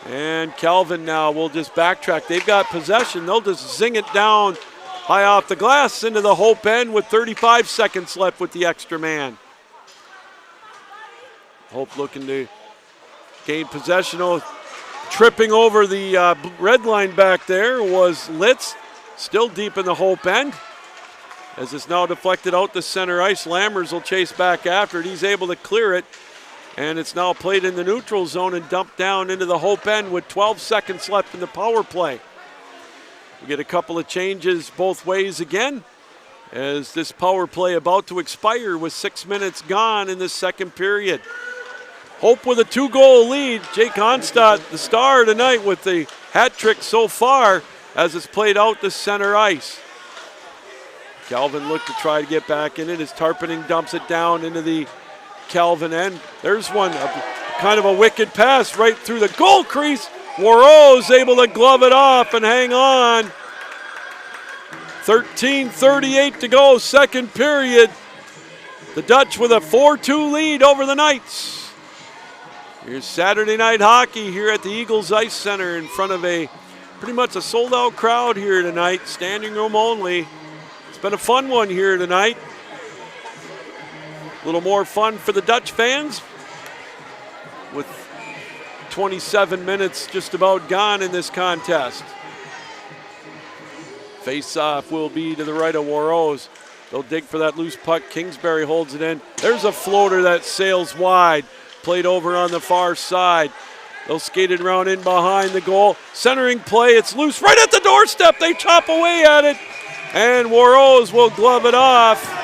And Calvin now will just backtrack. They've got possession. They'll just zing it down high off the glass into the Hope end with 35 seconds left with the extra man. Hope looking to gain possession. Oh, tripping over the red line back there was Litz. Still deep in the Hope end. As it's now deflected out the center ice, Lammers will chase back after it. He's able to clear it. And it's now played in the neutral zone and dumped down into the Hope end with 12 seconds left in the power play. We get a couple of changes both ways again as this power play about to expire with 6 minutes gone in the second period. Hope with a 2-goal lead. Jake Onstadt, the star tonight with the hat trick so far as it's played out the center ice. Calvin looked to try to get back in it as Tarpening dumps it down into the Calvin end. There's one, kind of a wicked pass right through the goal crease. Warreau's able to glove it off and hang on. 13:38 to go, second period. The Dutch with a 4-2 lead over the Knights. Here's Saturday night hockey here at the Eagles Ice Center in front of a pretty much a sold-out crowd here tonight, standing room only. It's been a fun one here tonight. A little more fun for the Dutch fans with 27 minutes just about gone in this contest. Face-off will be to the right of Warreau's. They'll dig for that loose puck. Kingsbury holds it in. There's a floater that sails wide. Played over on the far side. They'll skate it around in behind the goal. Centering play, it's loose right at the doorstep. They chop away at it. And Warreau's will glove it off.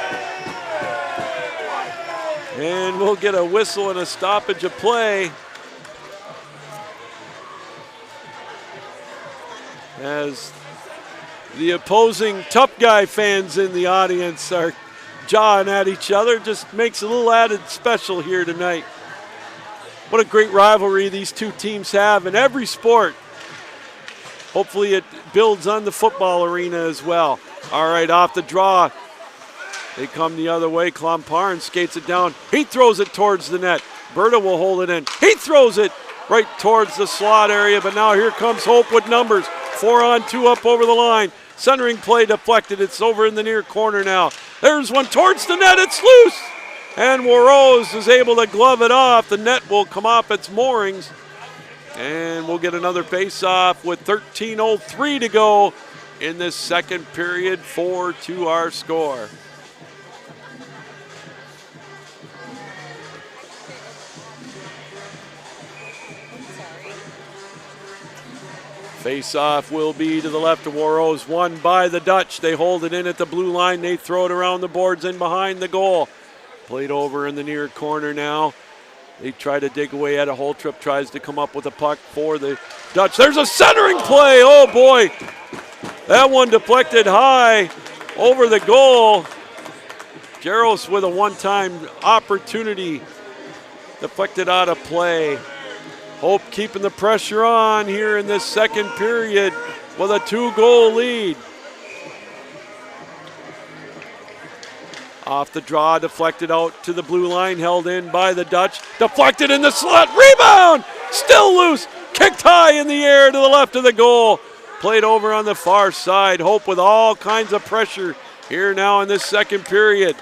And we'll get a whistle and a stoppage of play as the opposing tough guy fans in the audience are jawing at each other. Just makes a little added special here tonight. What a great rivalry these two teams have in every sport. Hopefully it builds on the football arena as well. All right, off the draw. They come the other way. Clomparn skates it down. He throws it towards the net. Berta will hold it in. He throws it right towards the slot area, but now here comes Hope with numbers. 4-on-2 up over the line. Centering play deflected. It's over in the near corner now. There's one towards the net. It's loose. And Warrose is able to glove it off. The net will come off its moorings. And we'll get another face-off with 13:03 to go in this second period. 4-2 our score. Face-off will be to the left of Warrose, won by the Dutch. They hold it in at the blue line. They throw it around the boards and behind the goal. Played over in the near corner now. They try to dig away at it. Holtrip tries to come up with a puck for the Dutch. There's a centering play. Oh, boy. That one deflected high over the goal. Jaros with a one-time opportunity. Deflected out of play. Hope keeping the pressure on here in this second period with a 2-goal lead. Off the draw, deflected out to the blue line, held in by the Dutch. Deflected in the slot, rebound! Still loose, kicked high in the air to the left of the goal. Played over on the far side. Hope with all kinds of pressure here now in this second period.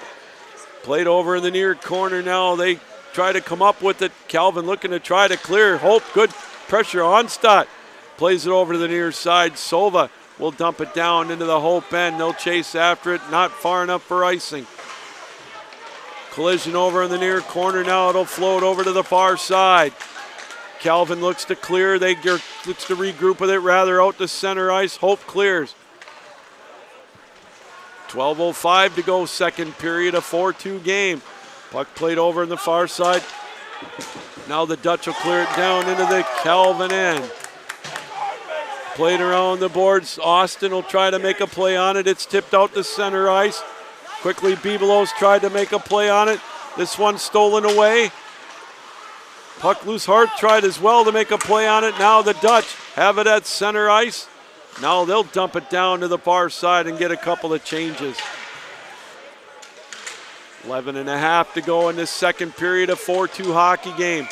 Played over in the near corner now. They try to come up with it. Calvin looking to try to clear. Hope, good pressure on Stott. Plays it over to the near side. Sova will dump it down into the Hope end. They'll chase after it. Not far enough for icing. Collision over in the near corner now. It'll float over to the far side. Calvin looks to clear. Looks to regroup with it, rather out to center ice. Hope clears. 12:05 to go, second period, a 4-2 game. Puck played over in the far side. Now the Dutch will clear it down into the Calvin end. Played around the boards. Austin will try to make a play on it. It's tipped out to center ice. Quickly, Bebelos tried to make a play on it. This one stolen away. Puck loose. Hart tried as well to make a play on it. Now the Dutch have it at center ice. Now they'll dump it down to the far side and get a couple of changes. 11:30 to go in this second period, a 4-2 hockey game.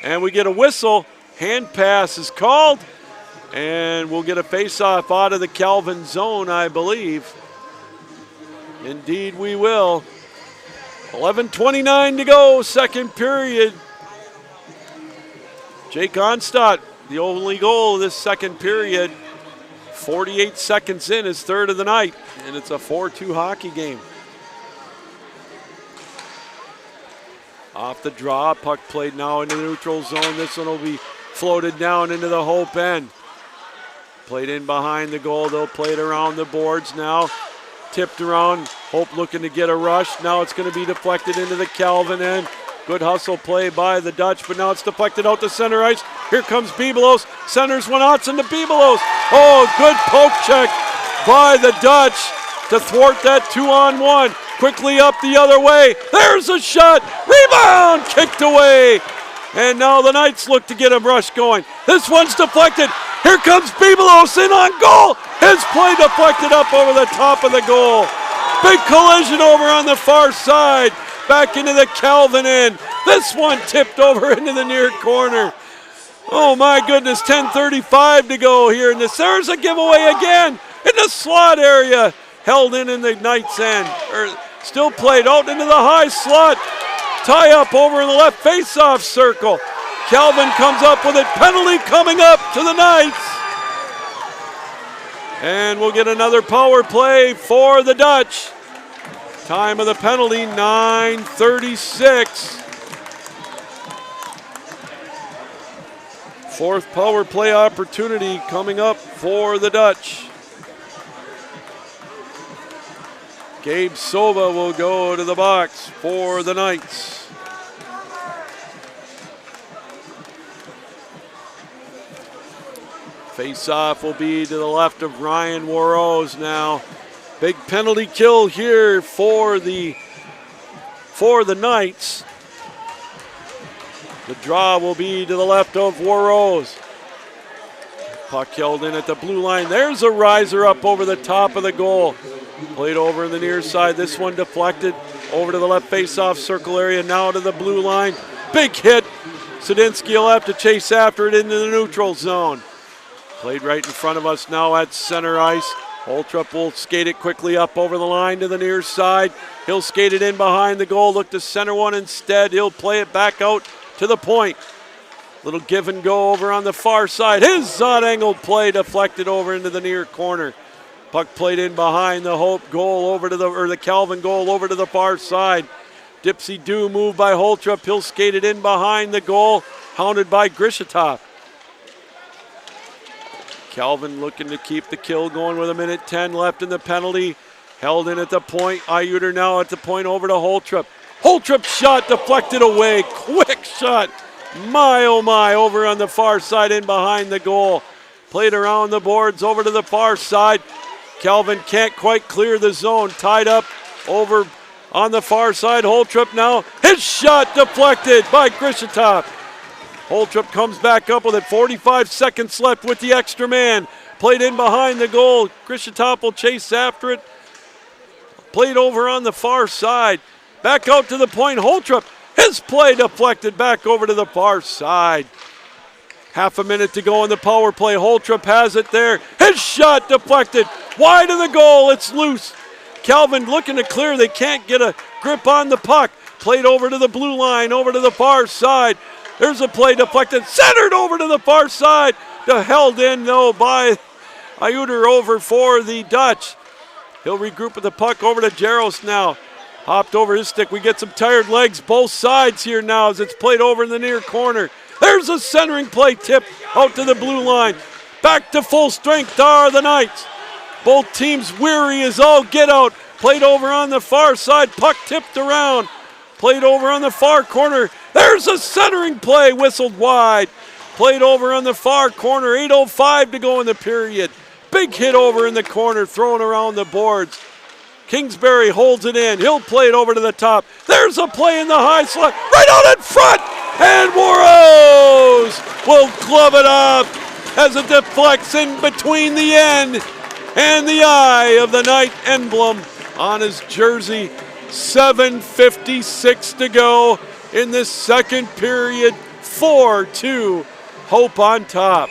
And we get a whistle. Hand pass is called. And we'll get a face-off out of the Calvin zone, I believe. Indeed we will. 11:29 to go, second period. Jake Onstadt, the only goal of this second period. 48 seconds in, his third of the night. And it's a 4-2 hockey game. Off the draw, puck played now into the neutral zone. This one will be floated down into the Hope end. Played in behind the goal. They'll play it around the boards now. Tipped around. Hope looking to get a rush. Now it's going to be deflected into the Calvin end. Good hustle play by the Dutch, but now it's deflected out to center ice. Here comes Bebelos. Centers one out into Bebelos. Oh, good poke check by the Dutch to thwart that 2-on-1. Quickly up the other way. There's a shot. Rebound! Kicked away. And now the Knights look to get a rush going. This one's deflected. Here comes Bebelos in on goal. His play deflected up over the top of the goal. Big collision over on the far side. Back into the Calvin end. This one tipped over into the near corner. Oh my goodness, 10:35 to go here in this. There's a giveaway again in the slot area. Held in the Knights end. Still played out into the high slot. Tie up over in the left face-off circle. Calvin comes up with it. Penalty coming up to the Knights. And we'll get another power play for the Dutch. Time of the penalty, 9:36. Fourth power play opportunity coming up for the Dutch. Gabe Sova will go to the box for the Knights. Face-off will be to the left of Ryan Warrose now. Big penalty kill here for the Knights. The draw will be to the left of Warrose. Puck held in at the blue line. There's a riser up over the top of the goal. Played over in the near side. This one deflected over to the left face-off circle area. Now to the blue line. Big hit. Sadinsky will have to chase after it into the neutral zone. Played right in front of us now at center ice. Holtrup will skate it quickly up over the line to the near side. He'll skate it in behind the goal, look to center one instead. He'll play it back out to the point. Little give and go over on the far side. His odd-angled play deflected over into the near corner. Puck played in behind the Hope goal over to the Calvin goal over to the far side. Dipsy do move by Holtrup. He'll skate it in behind the goal, hounded by Grishatov. Calvin looking to keep the kill going with 1:10 left in the penalty. Held in at the point. Iuter now at the point over to Holtrup. Holtrup shot deflected away. Quick shot. My, oh my, over on the far side in behind the goal. Played around the boards over to the far side. Calvin can't quite clear the zone. Tied up over on the far side. Holtrup now. His shot deflected by Grishatov. Holtrup comes back up with it. 45 seconds left with the extra man. Played in behind the goal. Grishatov will chase after it. Played over on the far side. Back out to the point. Holtrup. His play deflected back over to the far side. Half a minute to go in the power play. Holtrup has it there. His shot deflected. Wide of the goal. It's loose. Calvin looking to clear. They can't get a grip on the puck. Played over to the blue line, over to the far side. There's a play deflected. Centered over to the far side. Held in, though, by Iuter over for the Dutch. He'll regroup with the puck over to Jaros now. Hopped over his stick. We get some tired legs both sides here now as it's played over in the near corner. There's a centering play tip out to the blue line. Back to full strength are the Knights. Both teams weary as all get out. Played over on the far side. Puck tipped around. Played over on the far corner. There's a centering play whistled wide. Played over on the far corner. 8:05 to go in the period. Big hit over in the corner, thrown around the boards. Kingsbury holds it in. He'll play it over to the top. There's a play in the high slot. Right out in front. And Moros will glove it up as it deflects in between the end and the eye of the Knight emblem on his jersey. 7:56 to go in this second period. 4-2, Hope on top.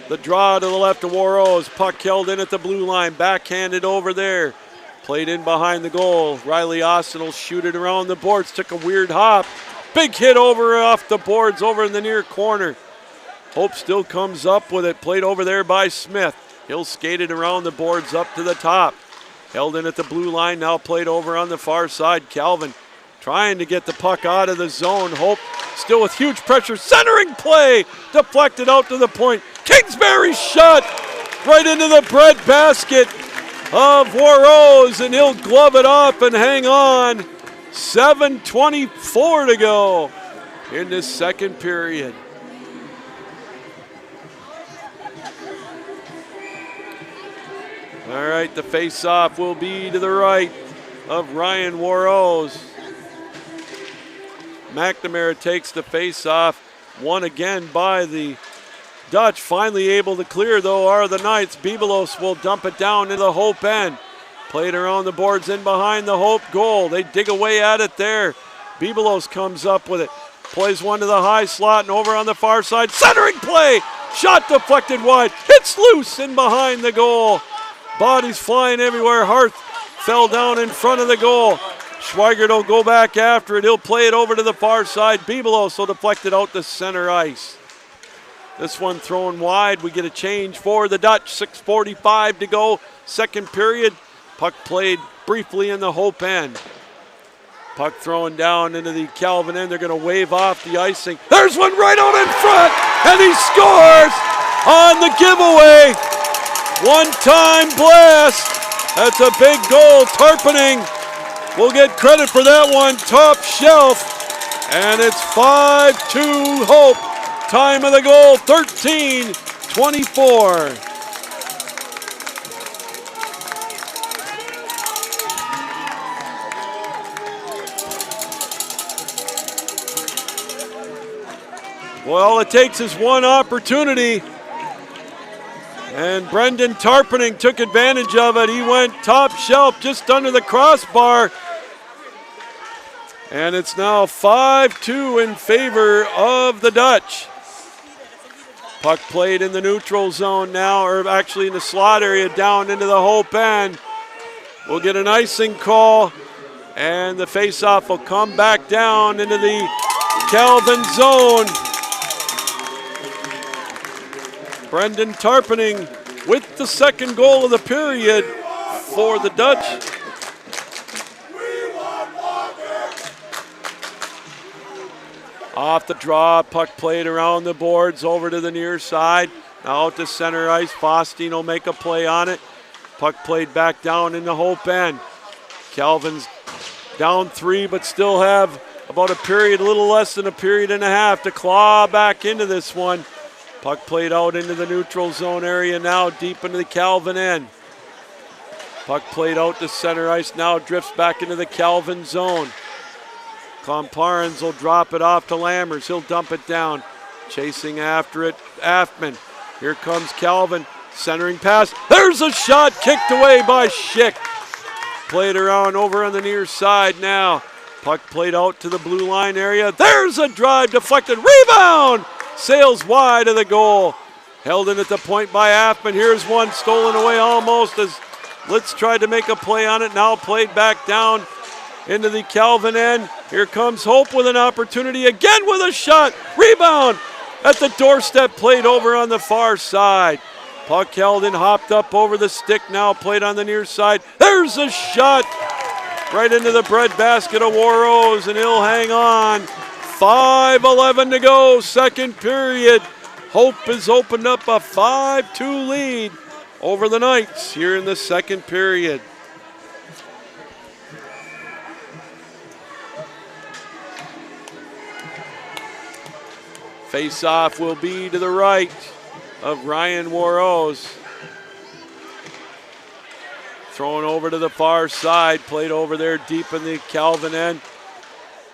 The draw to the left of Warros. Puck held in at the blue line. Backhanded over there. Played in behind the goal. Riley Austin will shoot it around the boards. Took a weird hop. Big hit over off the boards over in the near corner. Hope still comes up with it. Played over there by Smith. He'll skate it around the boards up to the top. Held in at the blue line. Now played over on the far side. Calvin trying to get the puck out of the zone. Hope still with huge pressure. Centering play. Deflected out to the point. Kingsbury shot right into the bread basket of Warros, and he'll glove it up and hang on. 7:24 to go in this second period. All right, the face-off will be to the right of Ryan Warros. McNamara takes the face-off, won again by the Dutch. Finally able to clear, though, are the Knights. Bibelos will dump it down into the Hope end. Played around the boards in behind the Hope goal. They dig away at it there. Bibelos comes up with it. Plays one to the high slot and over on the far side. Centering play! Shot deflected wide. It's loose in behind the goal. Bodies flying everywhere. Hart fell down in front of the goal. Schweigert will go back after it. He'll play it over to the far side. Bibelos will deflect it out to center ice. This one thrown wide. We get a change for the Dutch. 6:45 to go. Second period. Puck played briefly in the Hope end. Puck thrown down into the Calvin end. They're going to wave off the icing. There's one right out in front. And he scores on the giveaway. One-time blast. That's a big goal. Tarpening will get credit for that one. Top shelf. And it's 5-2 Hope. Time of the goal, 13:24. Well, all it takes is one opportunity. And Brendan Tarpening took advantage of it. He went top shelf just under the crossbar. And it's now 5-2 in favor of the Dutch. Puck played in the neutral zone now, or actually in the slot area down into the Hope end. We'll get an icing call, and the faceoff will come back down into the Calvin zone. Brendan Tarpening with the second goal of the period for the Dutch. Off the draw, puck played around the boards over to the near side. Now out to center ice, Faustine will make a play on it. Puck played back down in the Hope end. Calvin's down 3, but still have about a period, a little less than a period and a half to claw back into this one. Puck played out into the neutral zone area now, deep into the Calvin end. Puck played out to center ice, now drifts back into the Calvin zone. Clomparens will drop it off to Lammers. He'll dump it down. Chasing after it, Aftman. Here comes Calvin. Centering pass. There's a shot kicked away by Schick. Played around over on the near side now. Puck played out to the blue line area. There's a drive deflected. Rebound! Sails wide of the goal. Held in at the point by Aftman. Here's one stolen away almost as Litz tried to make a play on it. Now played back down into the Calvin end. Here comes Hope with an opportunity again with a shot. Rebound at the doorstep, played over on the far side. Puck held in, hopped up over the stick, now played on the near side. There's a shot right into the breadbasket of Warros, and he'll hang on. 5:11 to go, second period. Hope has opened up a 5-2 lead over the Knights here in the second period. Face-off will be to the right of Ryan Warros. Thrown over to the far side, played over there deep in the Calvin end.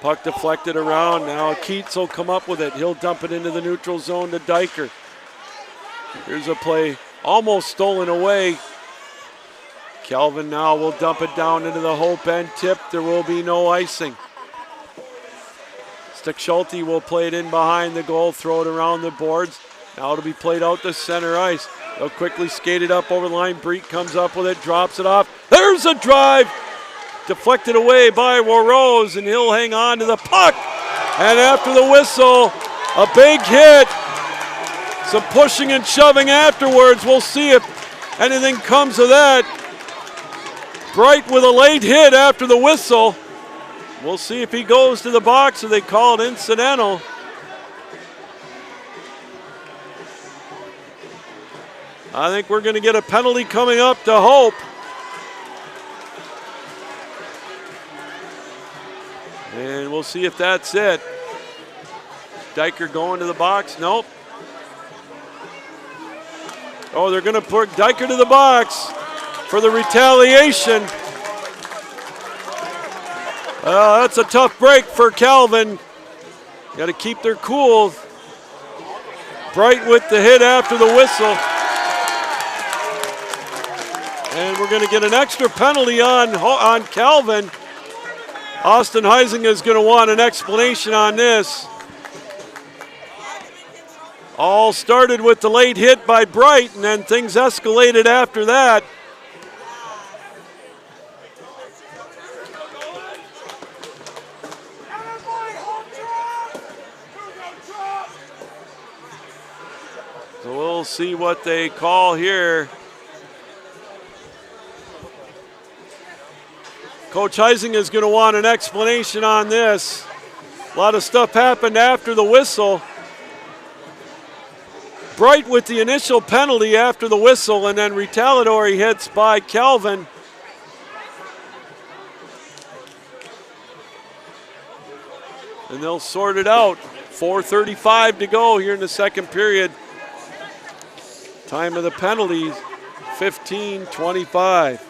Puck deflected around. Now Keats will come up with it. He'll dump it into the neutral zone to Diker. Here's a play almost stolen away. Calvin now will dump it down into the Hope end. Tip, there will be no icing. Stick Schulte will play it in behind the goal, throw it around the boards. Now it'll be played out to center ice. They'll quickly skate it up over the line. Breet comes up with it, drops it off. There's a drive. Deflected away by Warros, and he'll hang on to the puck. And after the whistle, a big hit. Some pushing and shoving afterwards. We'll see if anything comes of that. Bright with a late hit after the whistle. We'll see if he goes to the box or they call it incidental. I think we're going to get a penalty coming up to Hope. And we'll see if that's it. Diker going to the box? Nope. Oh, they're going to put Diker to the box for the retaliation. That's a tough break for Calvin. Got to keep their cool. Bright with the hit after the whistle. And we're going to get an extra penalty on Calvin. Austin Heising is going to want an explanation on this. All started with the late hit by Bright, and then things escalated after that. So we'll see what they call here. Coach Heising is going to want an explanation on this. A lot of stuff happened after the whistle. Bright with the initial penalty after the whistle, and then retaliatory hits by Calvin. And they'll sort it out. 4:35 to go here in the second period. Time of the penalties, 15:25.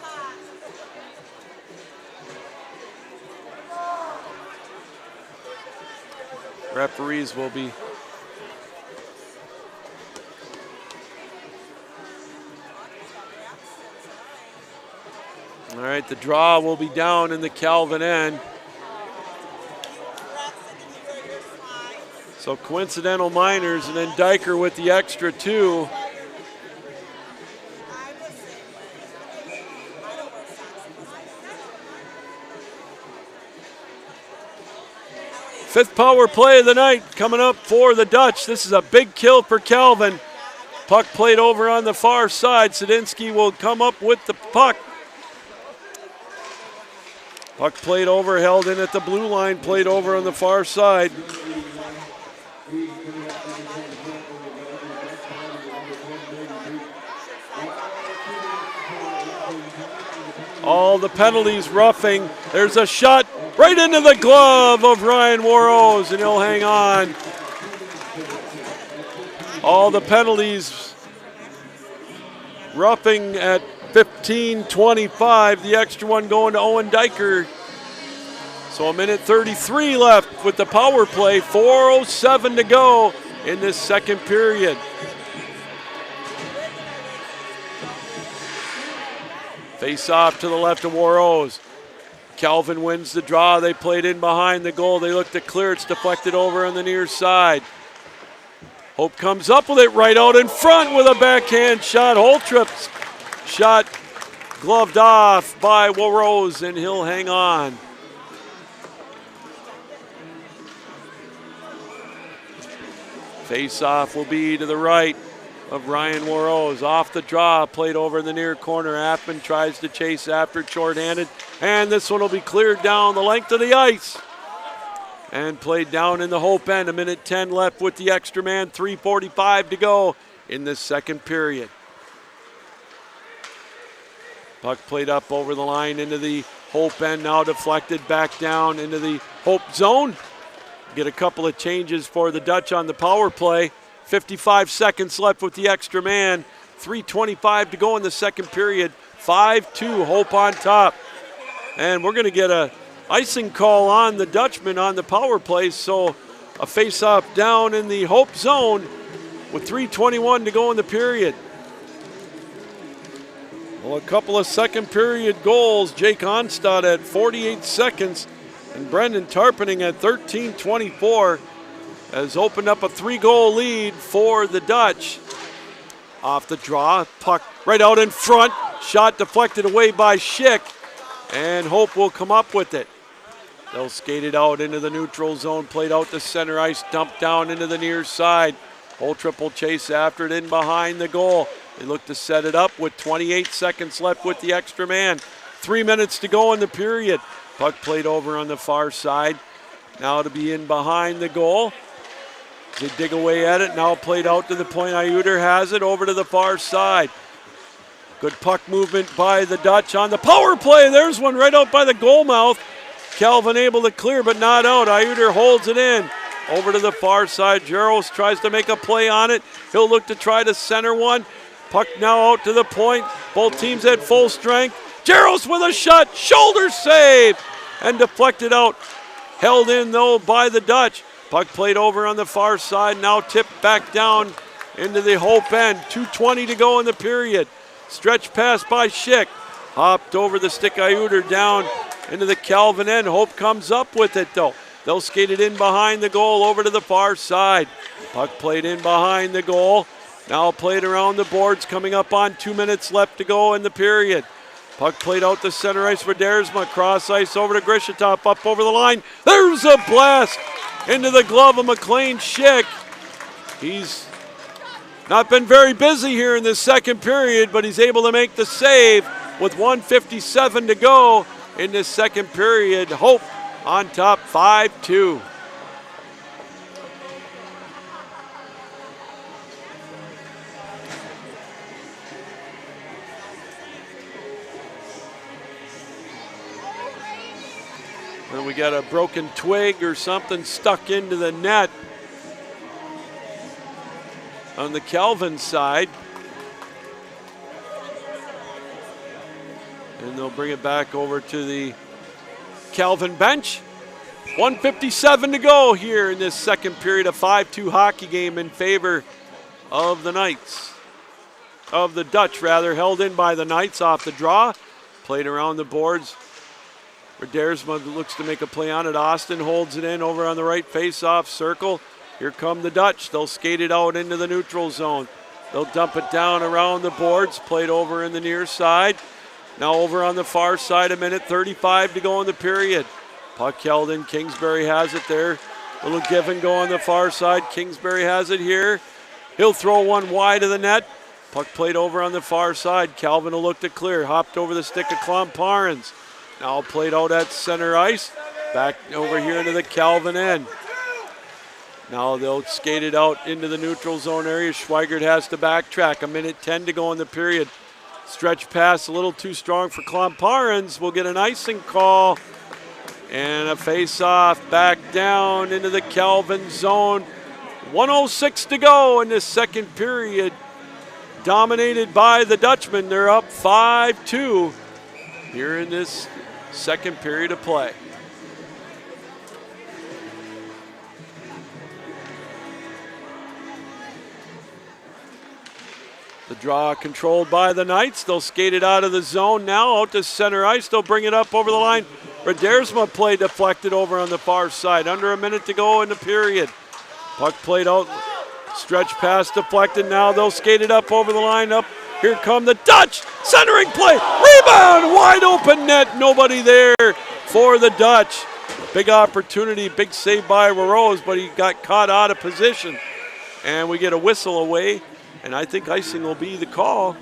Referees will be all right, the draw will be down in the Calvin end. So coincidental minors, and then Diker with the extra 2. Fifth power play of the night coming up for the Dutch. This is a big kill for Calvin. Puck played over on the far side. Sadinsky will come up with the puck. Puck played over, held in at the blue line, played over on the far side. All the penalties, roughing. There's a shot right into the glove of Ryan Warrose, and he'll hang on. All the penalties, roughing at 15:25. The extra one going to Owen Diker. So a minute 33 left with the power play. 4:07 to go in this second period. Face off to the left of Warrose. Calvin wins the draw. They played in behind the goal. They look to clear. It's deflected over on the near side. Hope comes up with it right out in front with a backhand shot. Holtrup's shot gloved off by Warrose, and he'll hang on. Face off will be to the right of Ryan Warrose. Off the draw, played over in the near corner. Appman tries to chase after it, shorthanded. And this one will be cleared down the length of the ice. And played down in the Hope end. A minute 10 left with the extra man. 3:45 to go in this second period. Puck played up over the line into the Hope end. Now deflected back down into the Hope zone. Get a couple of changes for the Dutch on the power play. 55 seconds left with the extra man. 3:25 to go in the second period. 5-2, Hope on top. And we're going to get a icing call on the Dutchman on the power play. So a face-off down in the Hope zone with 3:21 to go in the period. Well, a couple of second period goals. Jake Onstad at 48 seconds and Brendan Tarpening at 13:24 has opened up a 3-goal lead for the Dutch. Off the draw, puck right out in front. Shot deflected away by Schick, and Hope will come up with it. They'll skate it out into the neutral zone, played out to center ice, dumped down into the near side. Holtrup will chase after it in behind the goal. They look to set it up with 28 seconds left with the extra man. 3 minutes to go in the period. Puck played over on the far side. Now to be in behind the goal. They dig away at it, now played out to the point. Iuder has it over to the far side. Good puck movement by the Dutch on the power play. There's one right out by the goal mouth. Calvin able to clear, but not out. Iuder holds it in. Over to the far side. Jaros tries to make a play on it. He'll look to try to center one. Puck now out to the point. Both teams at full strength. Jaros with a shot. Shoulder save. And deflected out. Held in, though, by the Dutch. Puck played over on the far side. Now tipped back down into the Hope end. 2:20 to go in the period. Stretch pass by Schick. Hopped over the stick. Iuder down into the Calvin end. Hope comes up with it, though. They'll skate it in behind the goal over to the far side. Puck played in behind the goal. Now played around the boards, coming up on 2 minutes left to go in the period. Puck played out the center ice for Dersma. Cross ice over to Grishatop, up over the line. There's a blast into the glove of McLean Schick. He's not been very busy here in this second period, but he's able to make the save with 1:57 to go in this second period. Hope on top 5-2. And we got a broken twig or something stuck into the net on the Calvin side. And they'll bring it back over to the Calvin bench. 1:57 to go here in this second period. A 5-2 hockey game in favor of the Knights. Of the Dutch, rather. Held in by the Knights off the draw. Played around the boards. Dersma looks to make a play on it. Austin holds it in over on the right face-off circle. Here come the Dutch. They'll skate it out into the neutral zone. They'll dump it down around the boards, played over in the near side. Now over on the far side, 1:35 to go in the period. Puck held in, Kingsbury has it there. Little give and go on the far side. Kingsbury has it here. He'll throw one wide of the net. Puck played over on the far side. Calvin will look to clear. Hopped over the stick of Clomparens. Now played out at center ice. Back over here into the Calvin end. Now they'll skate it out into the neutral zone area. Schweigert has to backtrack. 1:10 to go in the period. Stretch pass a little too strong for Clomparens. We'll get an icing call. And a face-off back down into the Calvin zone. 1:06 to go in this second period. Dominated by the Dutchmen. They're up 5-2 here in this second period of play. The draw controlled by the Knights. They'll skate it out of the zone now, out to center ice. They'll bring it up over the line. Redersma play deflected over on the far side. Under a minute to go in the period. Puck played out, stretch pass deflected. Now they'll skate it up over the line. Up here come the Dutch. Centering play, rebound, wide open net. Nobody there for the Dutch. Big opportunity, big save by Rose, but he got caught out of position. And we get a whistle away. And I think icing will be the call.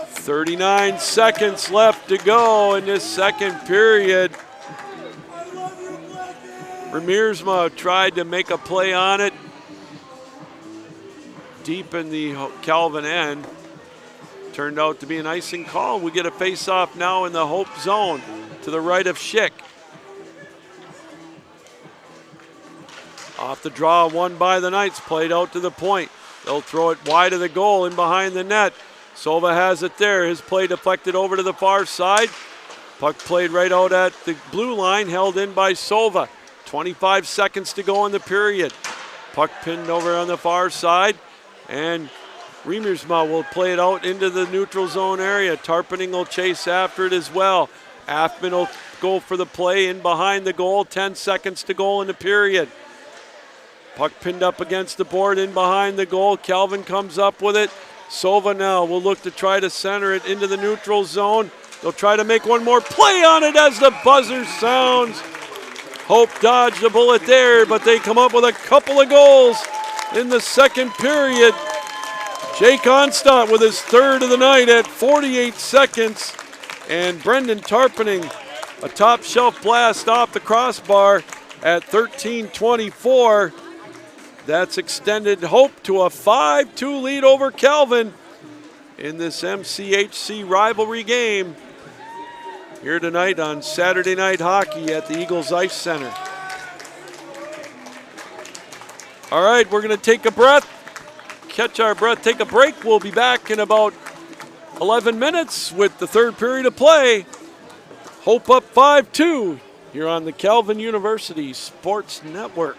39 seconds left to go in this second period. Remiersma tried to make a play on it. Deep in the Calvin end. Turned out to be an icing call. We get a face-off now in the Hope zone to the right of Schick. Off the draw, won by the Knights, played out to the point. They'll throw it wide of the goal and behind the net. Sova has it there. His play deflected over to the far side. Puck played right out at the blue line, held in by Sova. 25 seconds to go in the period. Puck pinned over on the far side, and Remiersma will play it out into the neutral zone area. Tarpening will chase after it as well. Affman will go for the play in behind the goal. 10 seconds to go in the period. Puck pinned up against the board in behind the goal. Calvin comes up with it. Sova now will look to try to center it into the neutral zone. They'll try to make one more play on it as the buzzer sounds. Hope dodged a bullet there, but they come up with a couple of goals in the second period. Jake Onstott with his third of the night at 48 seconds. And Brendan Tarpening, a top shelf blast off the crossbar at 13:24. That's extended Hope to a 5-2 lead over Calvin in this MCHC rivalry game here tonight on Saturday Night Hockey at the Eagles Ice Center. All right, we're going to take a breath, catch our breath, take a break. We'll be back in about 11 minutes with the third period of play. Hope up 5-2 here on the Calvin University Sports Network.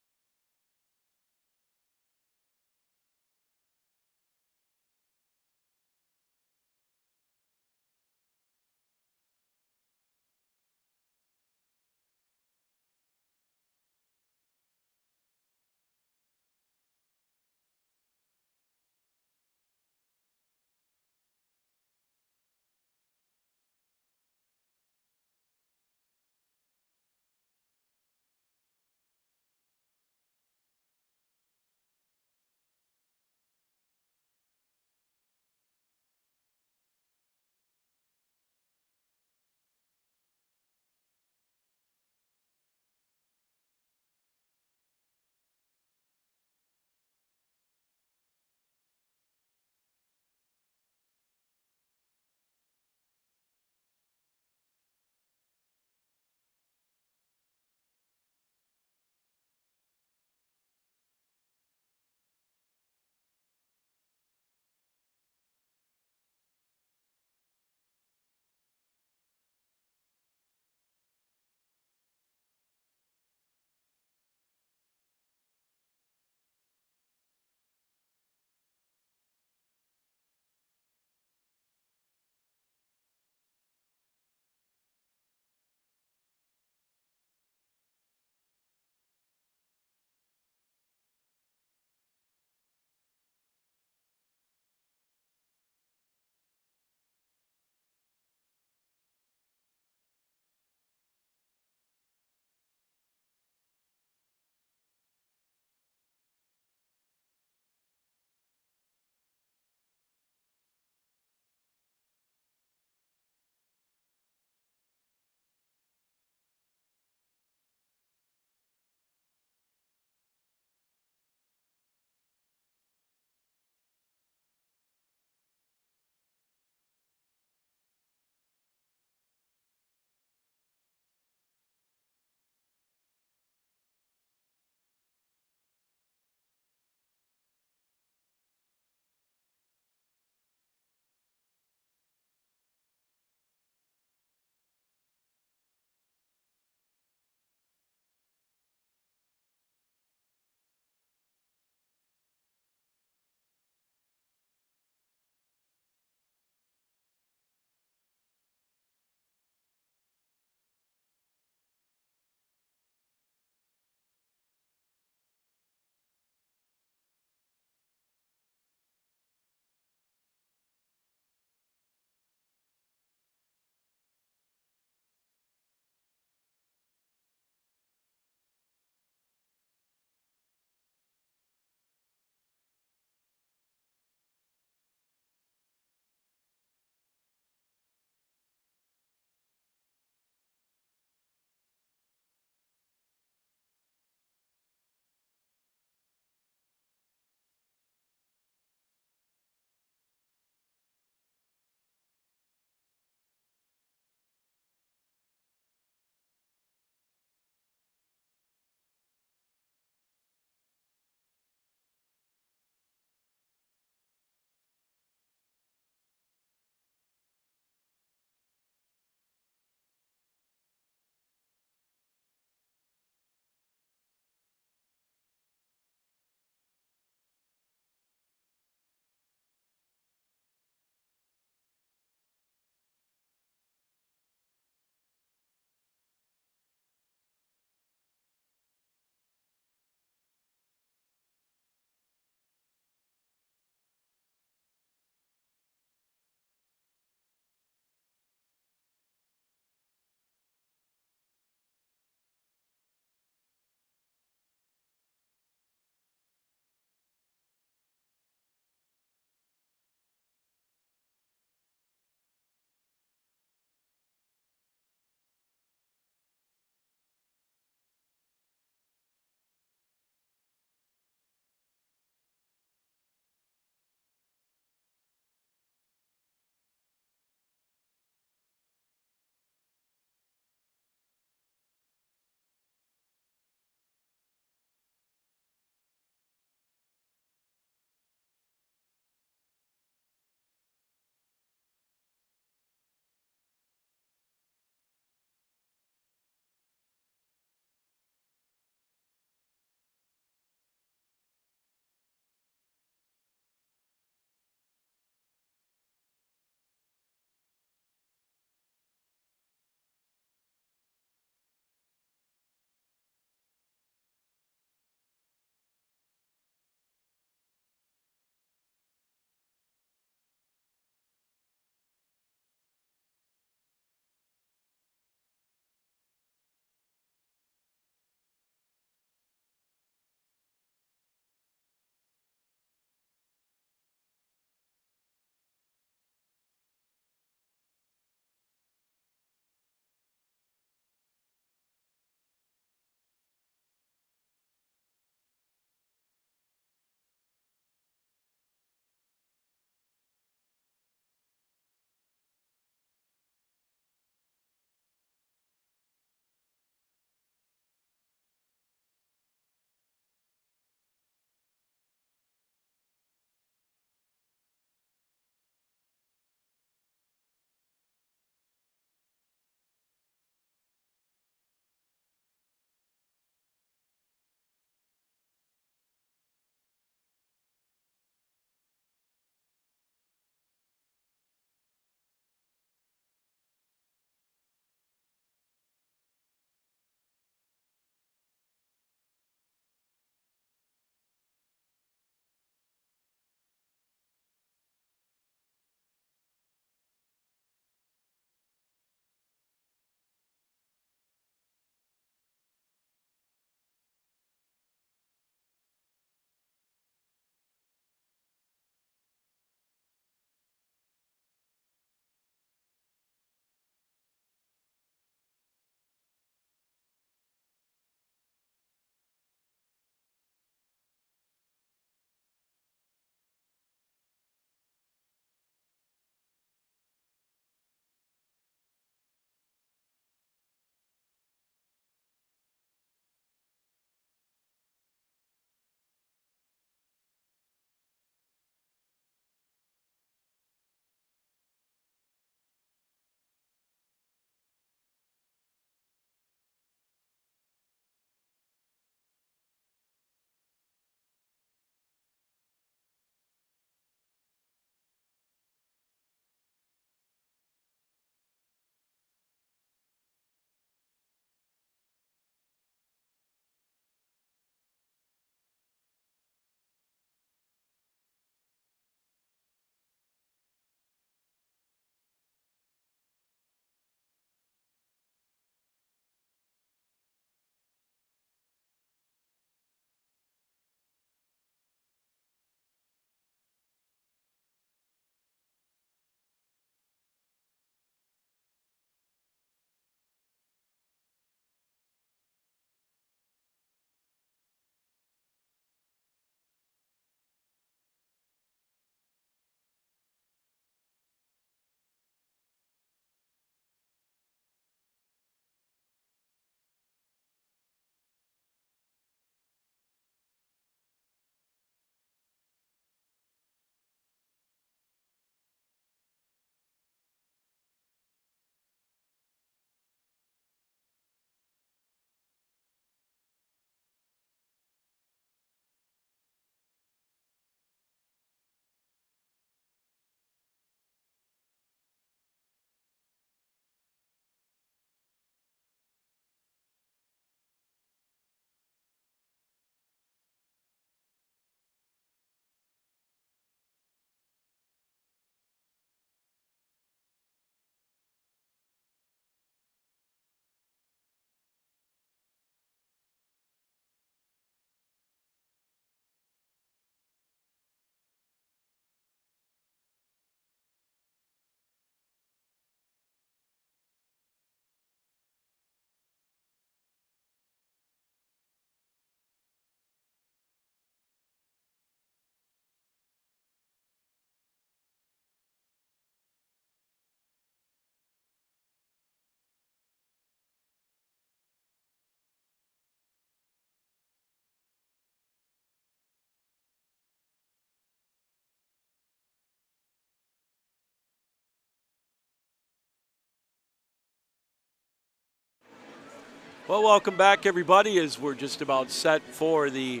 Well, welcome back, everybody, as we're just about set for the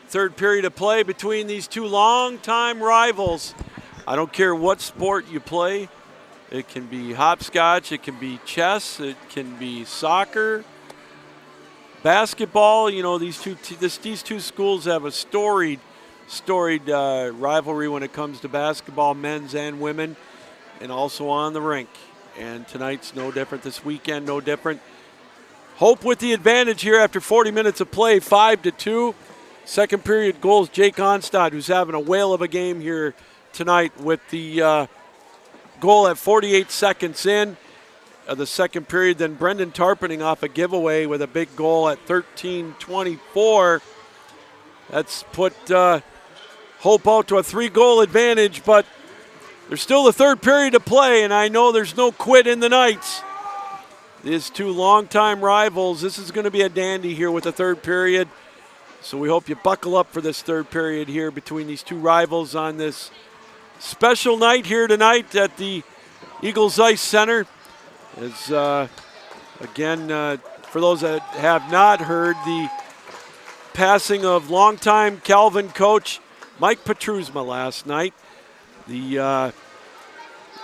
third period of play between these two longtime rivals. I don't care what sport you play. It can be hopscotch, it can be chess, it can be soccer, basketball. You know, these two schools have a storied rivalry when it comes to basketball, men's and women, and also on the rink. And tonight's no different. This weekend, no different. Hope with the advantage here after 40 minutes of play, 5-2. Second period goals, Jake Onstad, who's having a whale of a game here tonight with the goal at 48 seconds in the second period. Then Brendan Tarpening off a giveaway with a big goal at 13:24. That's put Hope out to a 3-goal advantage, but there's still the third period to play, and I know there's no quit in the Knights. These two longtime rivals, this is going to be a dandy here with the third period. So we hope you buckle up for this third period here between these two rivals on this special night here tonight at the Eagles Ice Center. As again, for those that have not heard, the passing of longtime Calvin coach Mike Petrusma last night. The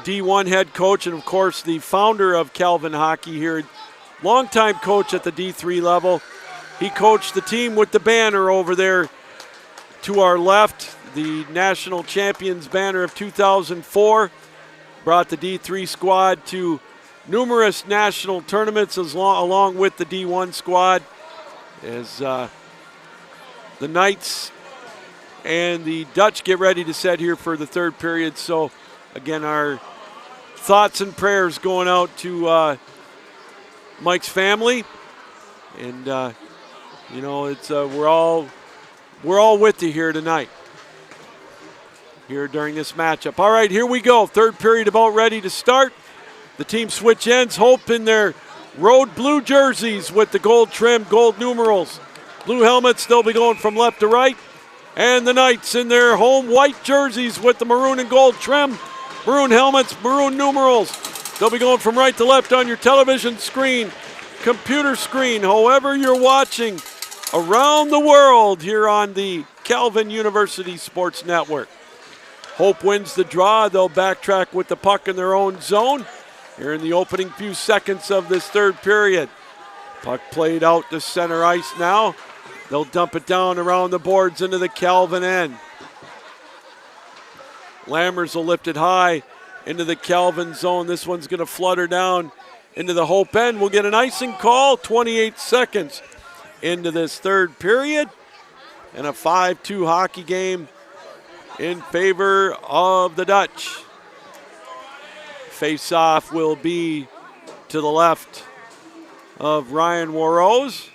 D1 head coach and, of course, the founder of Calvin Hockey here, longtime coach at the D3 level. He coached the team with the banner over there to our left, the national champions banner of 2004. Brought the D3 squad to numerous national tournaments along with the D1 squad, as the Knights and the Dutch get ready to set here for the third period. So again, our thoughts and prayers going out to Mike's family, and you know, it's we're all with you here tonight, here during this matchup. All right, here we go. Third period about ready to start. The team switch ends. Hope in their road blue jerseys with the gold trim, gold numerals, blue helmets. They'll be going from left to right, and the Knights in their home white jerseys with the maroon and gold trim, maroon helmets, maroon numerals. They'll be going from right to left on your television screen, computer screen, however you're watching around the world here on the Calvin University Sports Network. Hope wins the draw. They'll backtrack with the puck in their own zone here in the opening few seconds of this third period. Puck played out to center ice now. They'll dump it down around the boards into the Calvin end. Lammers will lift it high into the Calvin zone. This one's going to flutter down into the Hope end. We'll get an icing call, 28 seconds into this third period, and a 5-2 hockey game in favor of the Dutch. Face-off will be to the left of Ryan Warrose.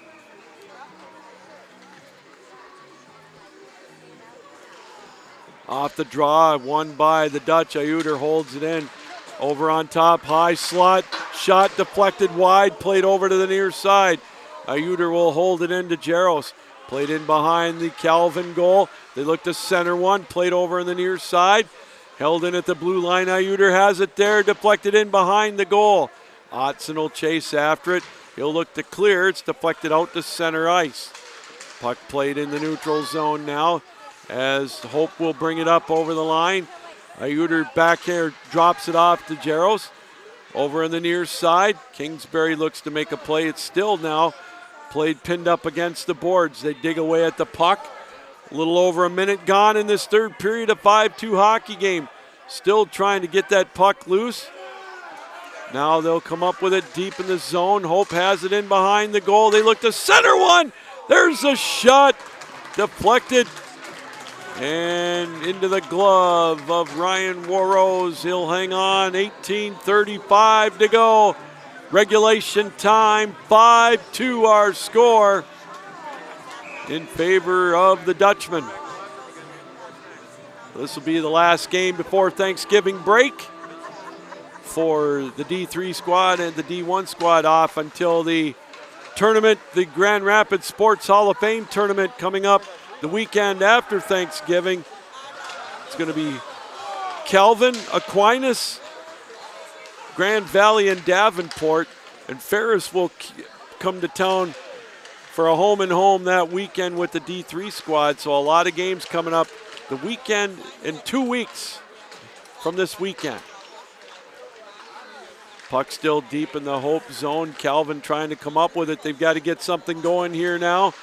Off the draw, won by the Dutch. Ayuder holds it in. Over on top, high slot, shot deflected wide, played over to the near side. Ayuder will hold it in to Jaros. Played in behind the Calvin goal. They look to center one, played over in the near side. Held in at the blue line. Ayuder has it there, deflected in behind the goal. Otson will chase after it. He'll look to clear. It's deflected out to center ice. Puck played in the neutral zone now, as Hope will bring it up over the line. Ayuder back here drops it off to Jaros. Over in the near side, Kingsbury looks to make a play. It's still now played pinned up against the boards. They dig away at the puck. A little over a minute gone in this third period, a 5-2 hockey game. Still trying to get that puck loose. Now they'll come up with it deep in the zone. Hope has it in behind the goal. They look to center one. There's a shot deflected and into the glove of Ryan Warrose. He'll hang on. 18:35 to go. Regulation time, 5-2 our score in favor of the Dutchman. This will be the last game before Thanksgiving break for the D3 squad and the D1 squad off until the tournament, the Grand Rapids Sports Hall of Fame tournament coming up the weekend after Thanksgiving. It's going to be Calvin, Aquinas, Grand Valley, and Davenport, and Ferris will come to town for a home and home that weekend with the D3 squad. So a lot of games coming up the weekend in 2 weeks from this weekend. Puck still deep in the Hope zone. Calvin trying to come up with it. They've got to get something going here now.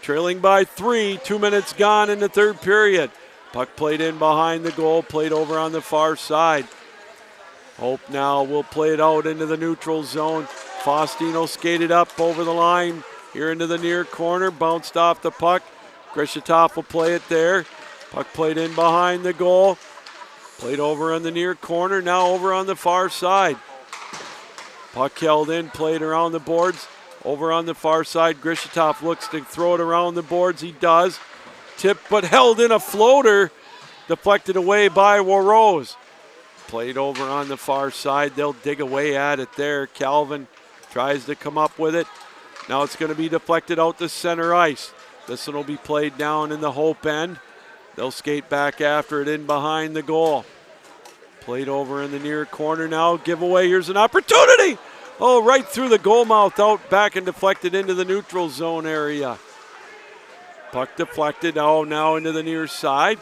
Trailing by 3, 2 minutes gone in the third period. Puck played in behind the goal, played over on the far side. Hope now will play it out into the neutral zone. Faustino skated up over the line here into the near corner, bounced off the puck. Grishatov will play it there. Puck played in behind the goal. Played over on the near corner, now over on the far side. Puck held in, played around the boards. Over on the far side, Grishatov looks to throw it around the boards. He does. Tipped but held in a floater. Deflected away by Warrose. Played over on the far side. They'll dig away at it there. Calvin tries to come up with it. Now it's going to be deflected out to center ice. This one will be played down in the Hope end. They'll skate back after it in behind the goal. Played over in the near corner now. Giveaway. Here's an opportunity. Oh, right through the goal mouth, out back and deflected into the neutral zone area. Puck deflected. Oh, now into the near side.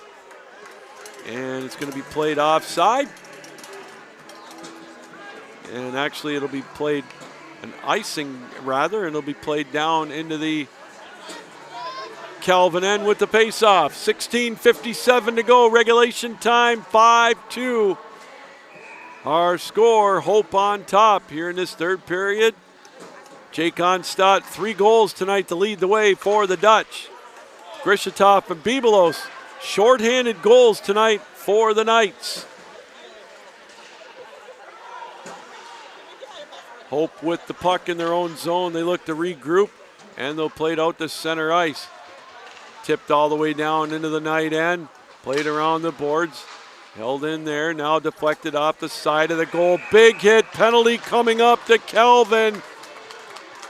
And it's going to be played offside. And actually it'll be played an icing rather, and it'll be played down into the Calvin end with the face-off. 16:57 to go, regulation time, 5-2. Our score, Hope on top here in this third period. Jake Onstadt, 3 goals tonight to lead the way for the Dutch. Grishatov and Bibelos, shorthanded goals tonight for the Knights. Hope with the puck in their own zone. They look to regroup, and they'll play it out to center ice. Tipped all the way down into the Knight end. Played around the boards. Held in there. Now deflected off the side of the goal. Big hit. Penalty coming up to Calvin.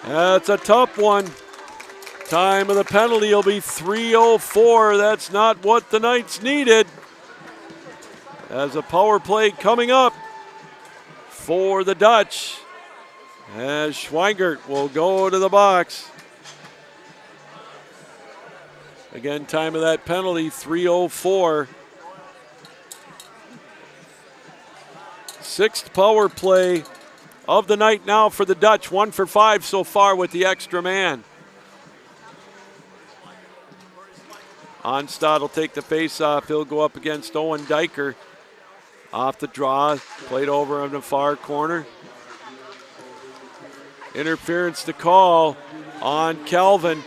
That's a tough one. Time of the penalty will be 3:04. That's not what the Knights needed. As a power play coming up for the Dutch, as Schweigert will go to the box. Again, time of that penalty, 3:04. 6th power play of the night now for the Dutch. 1 for 5 so far with the extra man. Onstad will take the face-off. He'll go up against Owen Diker. Off the draw, played over on the far corner. Interference to call on Calvin.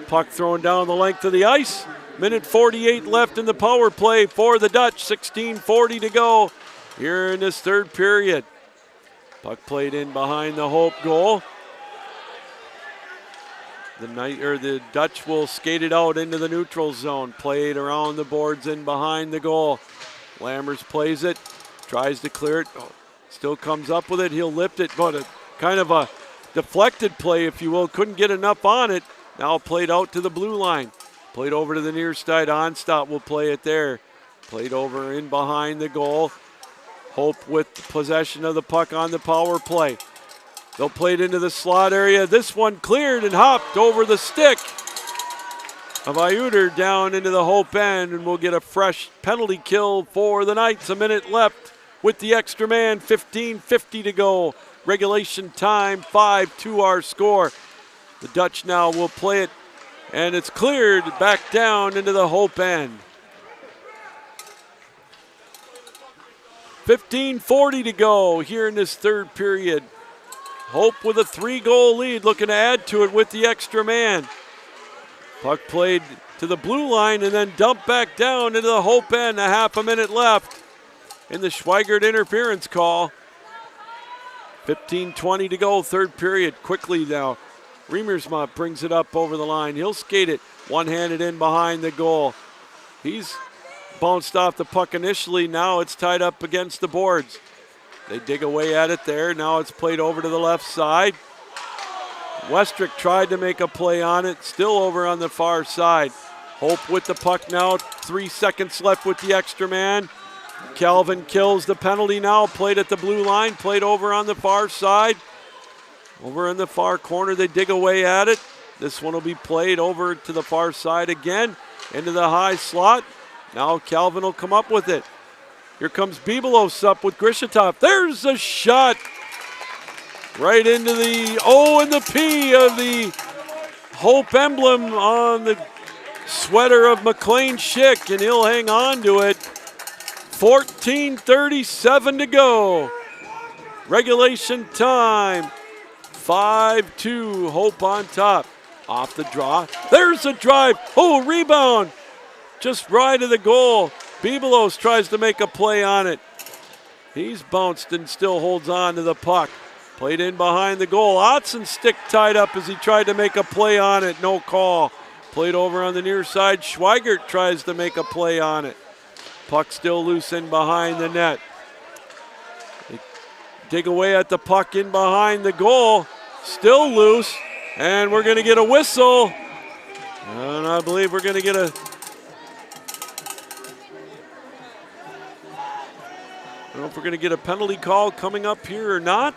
Puck thrown down the length of the ice. Minute 48 left in the power play for the Dutch. 16:40 to go here in this third period. Puck played in behind the Hope goal. The Dutch will skate it out into the neutral zone. Played around the boards in behind the goal. Lammers plays it, tries to clear it. Still comes up with it. He'll lift it, but a kind of a deflected play, if you will. Couldn't get enough on it. Now played out to the blue line. Played over to the near side. Onstad will play it there. Played over in behind the goal. Hope with possession of the puck on the power play. They'll play it into the slot area. This one cleared and hopped over the stick of Ayuder down into the Hope end, and we'll get a fresh penalty kill for the Knights. A minute left with the extra man. 15:50 to go. Regulation time, 5-2 our score. The Dutch now will play it, and it's cleared back down into the Hope end. 15:40 to go here in this third period. Hope with a 3-goal lead, looking to add to it with the extra man. Puck played to the blue line and then dumped back down into the Hope end. A half a minute left in the Schweigert interference call. 15:20 to go, third period. Quickly now, Riemersma brings it up over the line. He'll skate it one-handed in behind the goal. He's bounced off the puck initially. Now it's tied up against the boards. They dig away at it there. Now it's played over to the left side. Westrick tried to make a play on it. Still over on the far side. Hope with the puck now. 3 seconds left with the extra man. Calvin kills the penalty now. Played at the blue line. Played over on the far side. Over in the far corner, they dig away at it. This one will be played over to the far side again, into the high slot. Now Calvin will come up with it. Here comes Bibelos up with Grishatov. There's a shot right into the O and the P of the Hope emblem on the sweater of McLean Schick, and he'll hang on to it. 14:37 to go. Regulation time. 5-2, Hope on top. Off the draw. There's a drive. Oh, rebound. Just right of the goal. Bibelos tries to make a play on it. He's bounced and still holds on to the puck. Played in behind the goal. Otson stick tied up as he tried to make a play on it. No call. Played over on the near side. Schweigert tries to make a play on it. Puck still loose in behind the net. They dig away at the puck in behind the goal. Still loose. And we're going to get a whistle. And I believe we're going to get a... I don't know if we're going to get a penalty call coming up here or not.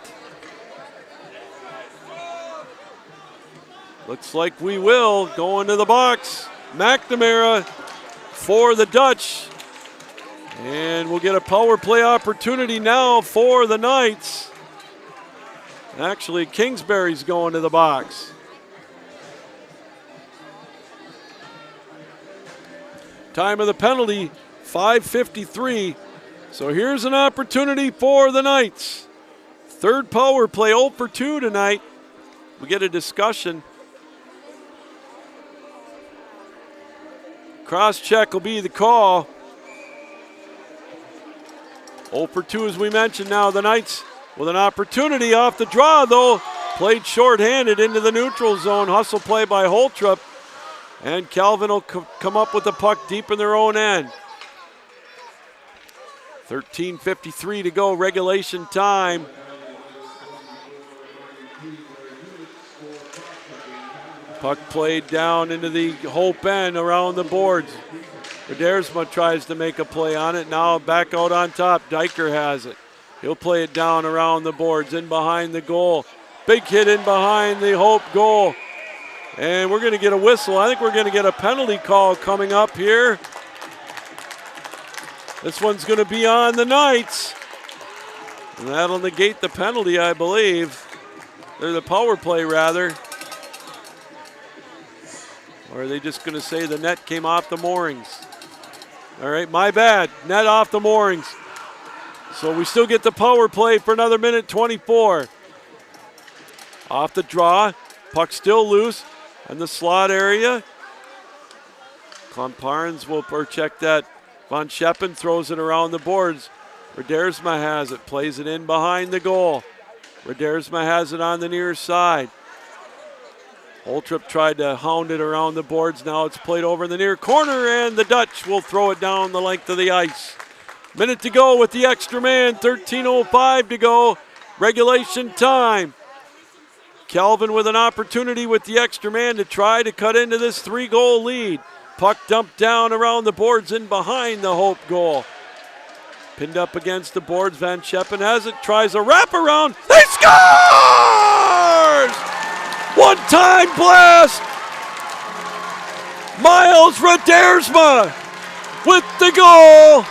Looks like we will. Going to the box. McNamara for the Dutch. And we'll get a power play opportunity now for the Knights. Actually, Kingsbury's going to the box. Time of the penalty, 5:53. So here's an opportunity for the Knights. Third power play, 0 for 2 tonight. We get a discussion. Cross check will be the call. 0 for 2 as we mentioned. Now the Knights with an opportunity off the draw though. Played shorthanded into the neutral zone. Hustle play by Holtrup. And Calvin will come up with the puck deep in their own end. 13:53 to go, regulation time. Puck played down into the Hope end around the boards. Redersma tries to make a play on it. Now back out on top. Diker has it. He'll play it down around the boards, in behind the goal. Big hit in behind the Hope goal. And we're going to get a whistle. I think we're going to get a penalty call coming up here. This one's going to be on the Knights. And that'll negate the penalty, I believe. Or the power play, rather. Or are they just going to say the net came off the moorings? All right, my bad. Net off the moorings. So we still get the power play for another minute 24. Off the draw. Puck still loose in the slot area. Klomparens will check that. Von Scheppen throws it around the boards. Redersma has it, plays it in behind the goal. Redersma has it on the near side. Holtrup tried to hound it around the boards. Now it's played over in the near corner, and the Dutch will throw it down the length of the ice. Minute to go with the extra man, 13:05 to go. Regulation time. Calvin with an opportunity with the extra man to try to cut into this 3-goal lead. Puck dumped down around the boards in behind the Hope goal. Pinned up against the boards. Van Scheppen has it, tries a wraparound. They scores! One-time blast! Miles Redersma with the goal.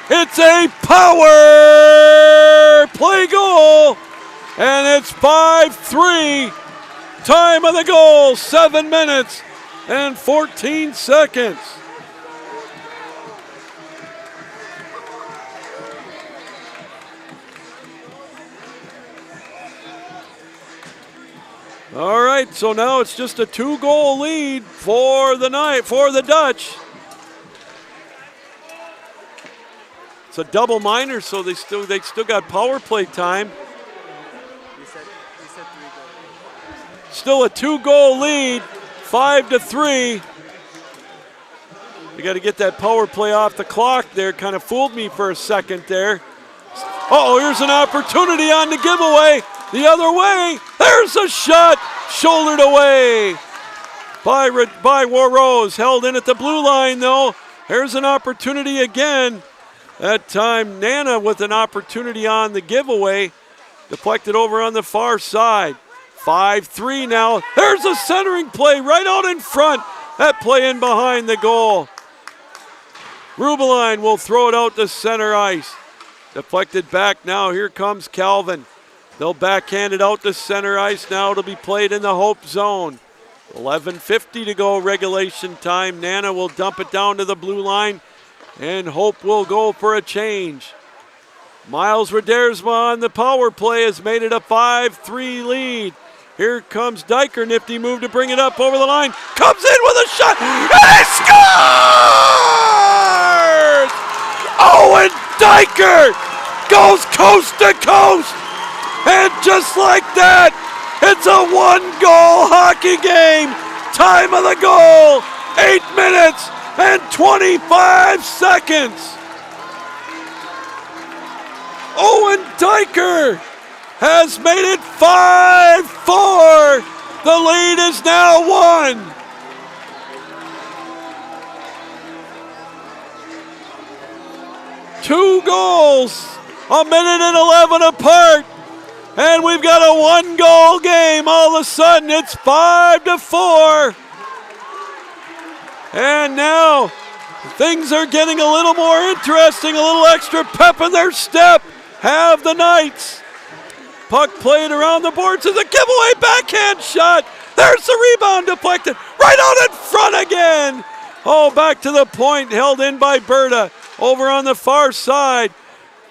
It's a power play goal, and it's 5-3. Time of the goal, 7 minutes and 14 seconds. All right, so now it's just a 2-goal lead for the Dutch. It's a double minor, so they still got power play time. You said 3-goal. Still a 2-goal lead, 5-3. You got to get that power play off the clock there. Kind of fooled me for a second there. Uh-oh, here's an opportunity on the giveaway. The other way. There's a shot. Shouldered away by Warrose. Held in at the blue line, though. Here's an opportunity again. That time, Nana with an opportunity on the giveaway. Deflected over on the far side. 5-3 now. There's a centering play right out in front. That play in behind the goal. Rubeline will throw it out to center ice. Deflected back now. Here comes Calvin. They'll backhand it out to center ice. Now it'll be played in the Hope zone. 11:50 to go regulation time. Nana will dump it down to the blue line, and Hope will go for a change. Miles Redersma on the power play has made it a 5-3 lead. Here comes Diker. Nifty move to bring it up over the line. Comes in with a shot, and he scores! Owen Diker goes coast to coast, and just like that, it's a one-goal hockey game. Time of the goal, 8 minutes and 25 seconds. Owen Diker has made it 5-4. The lead is now 1. Two goals, a minute and 11 apart. And we've got a one-goal game. All of a sudden, it's 5-4. And now, things are getting a little more interesting, a little extra pep in their step. Have the Knights. Puck played around the boards. It's a giveaway backhand shot. There's the rebound deflected. Right out in front again. Oh, back to the point, held in by Berta. Over on the far side.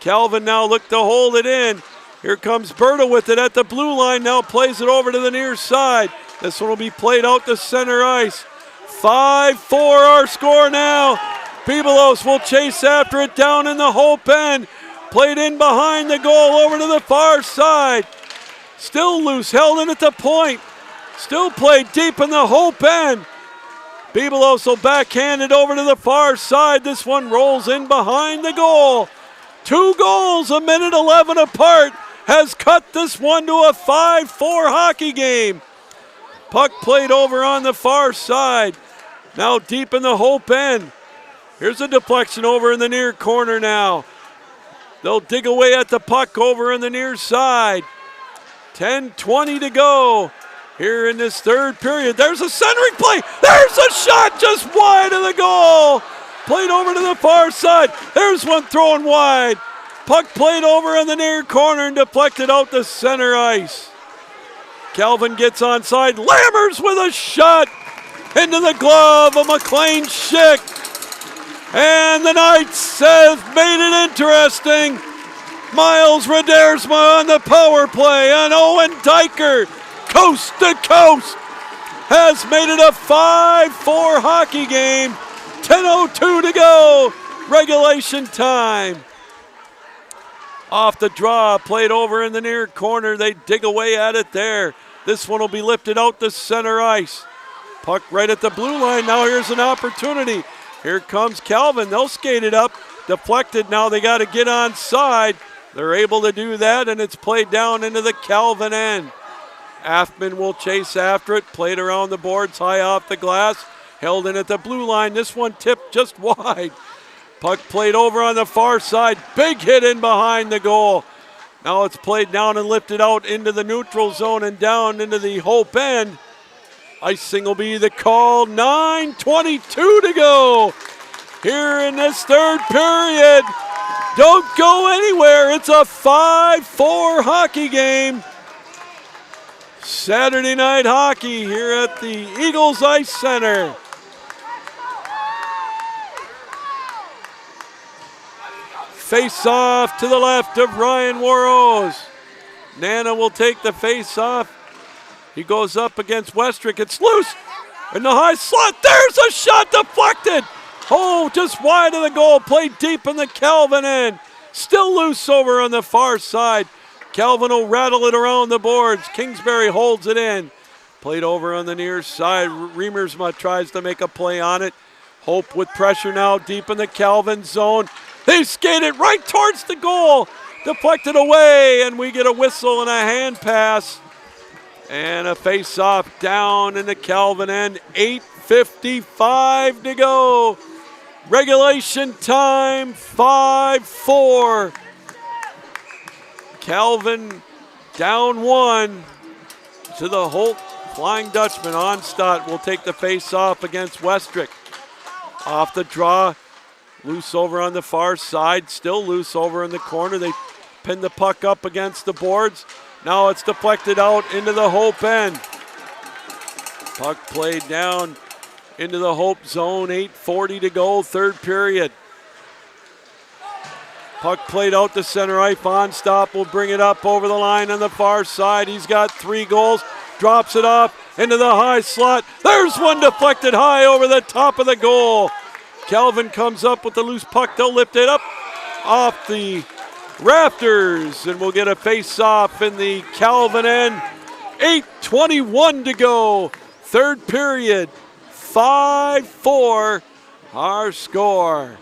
Calvin now looked to hold it in. Here comes Berta with it at the blue line. Now plays it over to the near side. This one will be played out to center ice. 5-4 our score now. Pibelos will chase after it down in the Hope end. Played in behind the goal over to the far side. Still loose, held in at the point. Still played deep in the Hope end. Pibelos will backhand it over to the far side. This one rolls in behind the goal. 2 goals, a minute 11 apart, has cut this one to a 5-4 hockey game. Puck played over on the far side. Now deep in the Hope end. Here's a deflection over in the near corner now. They'll dig away at the puck over in the near side. 10:20 to go here in this third period. There's a centering play. There's a shot just wide of the goal. Played over to the far side. There's one thrown wide. Puck played over in the near corner and deflected out to center ice. Calvin gets onside. Lammers with a shot into the glove of McLean Schick. And the Knights have made it interesting. Miles Redersma on the power play, and Owen Diker, coast to coast, has made it a 5-4 hockey game. 10:02 to go, regulation time. Off the draw, played over in the near corner. They dig away at it there. This one will be lifted out to center ice. Puck right at the blue line. Now here's an opportunity. Here comes Calvin. They'll skate it up. Deflected. Now they got to get onside. They're able to do that, and it's played down into the Calvin end. Affman will chase after it. Played around the boards, high off the glass. Held in at the blue line. This one tipped just wide. Puck played over on the far side. Big hit in behind the goal. Now it's played down and lifted out into the neutral zone and down into the Hope end. Icing will be the call. 9:22 to go here in this third period. Don't go anywhere. It's a 5-4 hockey game. Saturday night hockey here at the Eagles Ice Center. Face off to the left of Ryan Warrose. Nana will take the face off. He goes up against Westrick. It's loose in the high slot. There's a shot deflected. Oh, just wide of the goal. Played deep in the Calvin end. Still loose over on the far side. Calvin will rattle it around the boards. Kingsbury holds it in. Played over on the near side. Riemersma tries to make a play on it. Hope with pressure now deep in the Calvin zone. They skate it right towards the goal. Deflected away, and we get a whistle and a hand pass. And a face-off down in the Calvin end. 8:55 to go. Regulation time, 5-4. Calvin down 1. to the Holt Flying Dutchman. Onstadt will take the face-off against Westrick. Off the draw, loose over on the far side, still loose over in the corner. They pin the puck up against the boards. Now it's deflected out into the Hope end. Puck played down into the Hope zone, 8:40 to go, third period. Puck played out to center ice. Onstadt will bring it up over the line on the far side. He's got 3 goals. Drops it off into the high slot. There's one deflected high over the top of the goal. Calvin comes up with the loose puck. They'll lift it up off the rafters, and we'll get a face-off in the Calvin end. 8:21 to go. Third period. 5-4 our score.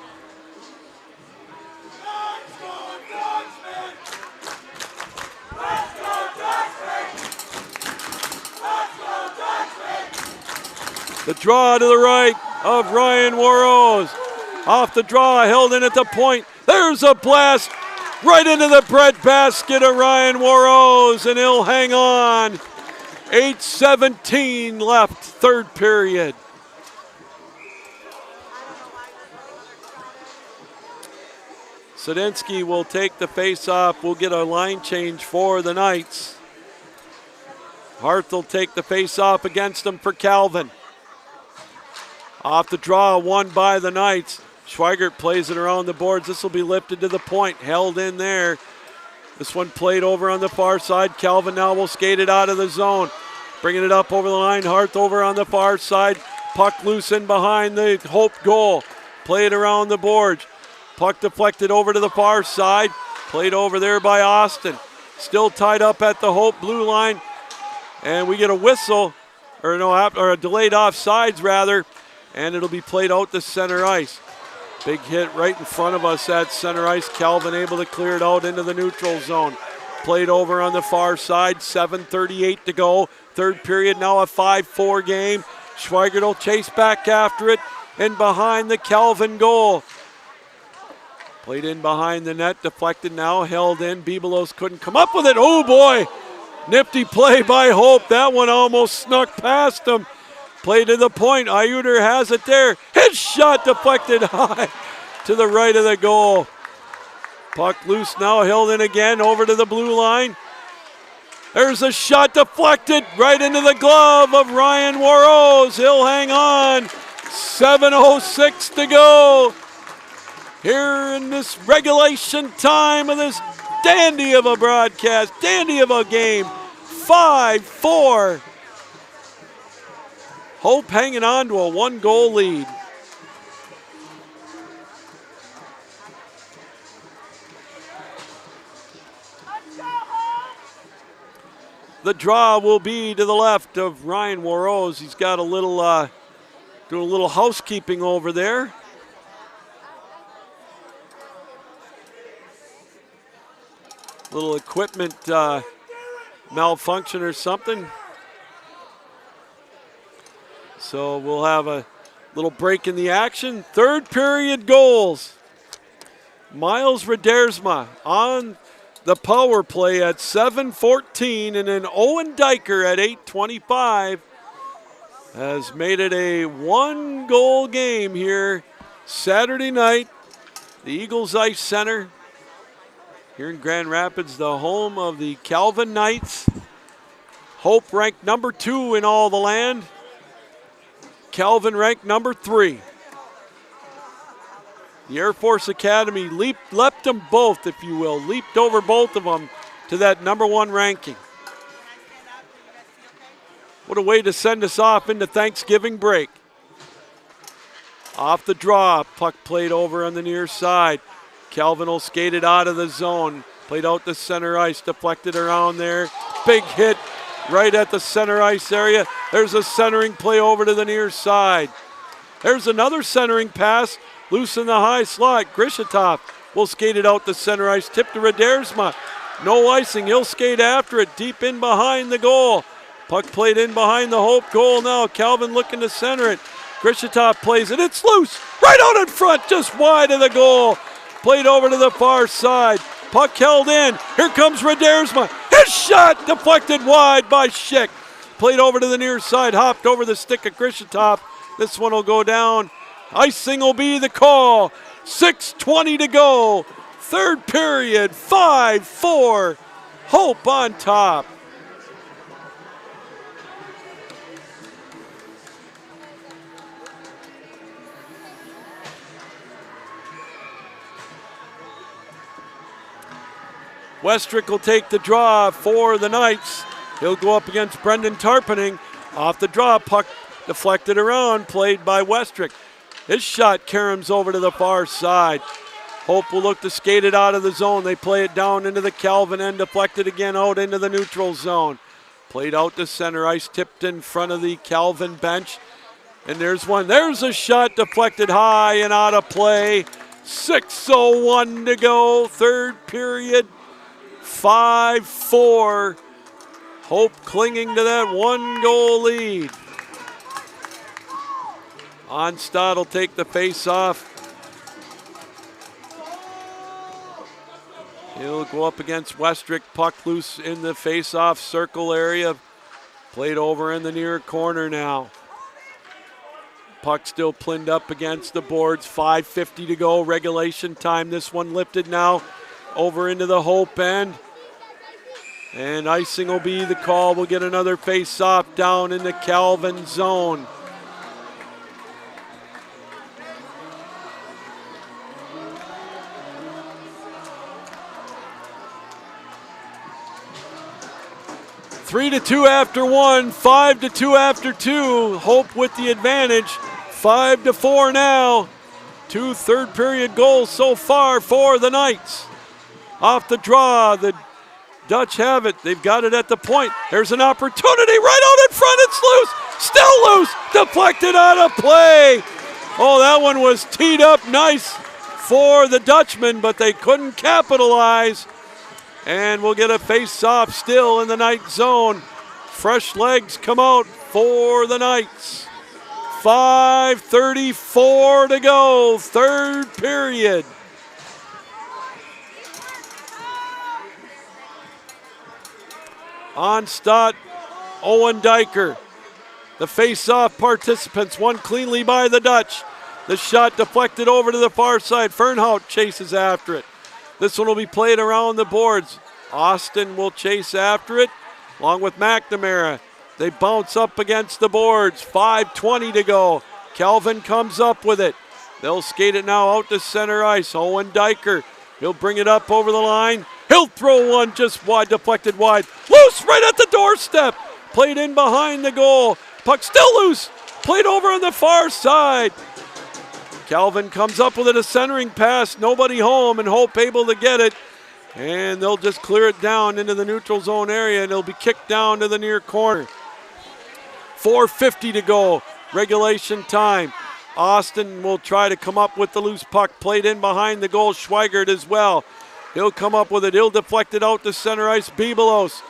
The draw to the right of Ryan Warrose. Off the draw, held in at the point. There's a blast right into the breadbasket of Ryan Warrose, and he'll hang on. 8:17 left, third period. Sadinsky will take the face-off. We'll get a line change for the Knights. Hart will take the face-off against him for Calvin. Off the draw, won by the Knights. Schweigert plays it around the boards. This will be lifted to the point, held in there. This one played over on the far side. Calvin now will skate it out of the zone. Bringing it up over the line. Hart over on the far side. Puck loose in behind the Hope goal. Play it around the boards. Puck deflected over to the far side. Played over there by Austin. Still tied up at the Hope blue line. And we get a whistle, or a delayed offsides rather. And it'll be played out to center ice. Big hit right in front of us at center ice. Calvin able to clear it out into the neutral zone. Played over on the far side, 7:38 to go. Third period, now a 5-4 game. Schweigert will chase back after it and behind the Calvin goal. Played in behind the net, deflected now, held in. Bibelos couldn't come up with it. Oh boy, nifty play by Hope. That one almost snuck past him. Play to the point. Ayuder has it there. His shot deflected high to the right of the goal. Puck loose now, held in again over to the blue line. There's a shot deflected right into the glove of Ryan Warrose. He'll hang on. 7:06 to go. Here in this regulation time of this dandy of a broadcast, dandy of a game. 5-4. Hope hanging on to a 1-goal lead. The draw will be to the left of Ryan Warrose. He's got a little, doing a little housekeeping over there. Little equipment malfunction or something. So we'll have a little break in the action. Third period goals. Miles Redersma on the power play at 7:14, and then Owen Diker at 8:25 has made it a 1-goal game here Saturday night. The Eagles Ice Center here in Grand Rapids, the home of the Calvin Knights. Hope ranked number 2 in all the land. Calvin ranked number 3. The Air Force Academy leapt them both, if you will, leaped over both of them to that number 1 ranking. What a way to send us off into Thanksgiving break. Off the draw, puck played over on the near side. Calvin will skate it out of the zone. Played out the center ice, deflected around there. Big hit right at the center ice area. There's a centering play over to the near side. There's another centering pass, loose in the high slot. Grishatov will skate it out the center ice, tip to Redersma. No icing, he'll skate after it, deep in behind the goal. Puck played in behind the Hope goal now. Calvin looking to center it. Grishatov plays it, it's loose, right out in front, just wide of the goal. Played over to the far side. Puck held in. Here comes Redersma. His shot deflected wide by Schick. played over to the near side, hopped over the stick of Grishitop. This one will go down. Icing will be the call. 6:20 to go. Third period, 5-4. Hope on top. Westrick will take the draw for the Knights. He'll go up against Brendan Tarpening. Off the draw, puck deflected around, played by Westrick. His shot caroms over to the far side. Hope will look to skate it out of the zone. They play it down into the Calvin end, deflected again out into the neutral zone. Played out to center ice, tipped in front of the Calvin bench. And there's one. There's a shot deflected high and out of play. 6:01 to go, third period. 5-4. Hope clinging to that 1-goal lead. Onstad will take the face-off. He'll go up against Westrick. Puck loose in the face-off circle area. Played over in the near corner now. Puck still pinned up against the boards. 5:50 to go, regulation time. This one lifted now over into the Hope end. And icing will be the call. We'll get another face-off down in the Calvin zone. Three to 2 after one, 5-2 after two. Hope with the advantage. 5-4 now. 2 third period goals so far for the Knights. Off the draw, the Dutch have it. They've got it at the point. There's an opportunity right out in front. It's loose. Still loose. Deflected out of play. Oh, that one was teed up nice for the Dutchman, but they couldn't capitalize. And we'll get a face-off still in the Knight zone. Fresh legs come out for the Knights. 5:34 to go, third period. Onstad, Owen Diker. The face-off participants, one cleanly by the Dutch. The shot deflected over to the far side. Fernhout chases after it. This one will be played around the boards. Austin will chase after it, along with McNamara. They bounce up against the boards. 5:20 to go. Calvin comes up with it. They'll skate it now out to center ice. Owen Diker, he'll bring it up over the line. He'll throw one just wide, deflected wide. Loose right at the doorstep. Played in behind the goal. Puck still loose. Played over on the far side. Calvin comes up with it, a centering pass. Nobody home, and Hope able to get it. And they'll just clear it down into the neutral zone area, and it'll be kicked down to the near corner. 4:50 to go, regulation time. Austin will try to come up with the loose puck. Played in behind the goal, Schweigert as well. He'll come up with it. He'll deflect it out to center ice, Bibelos.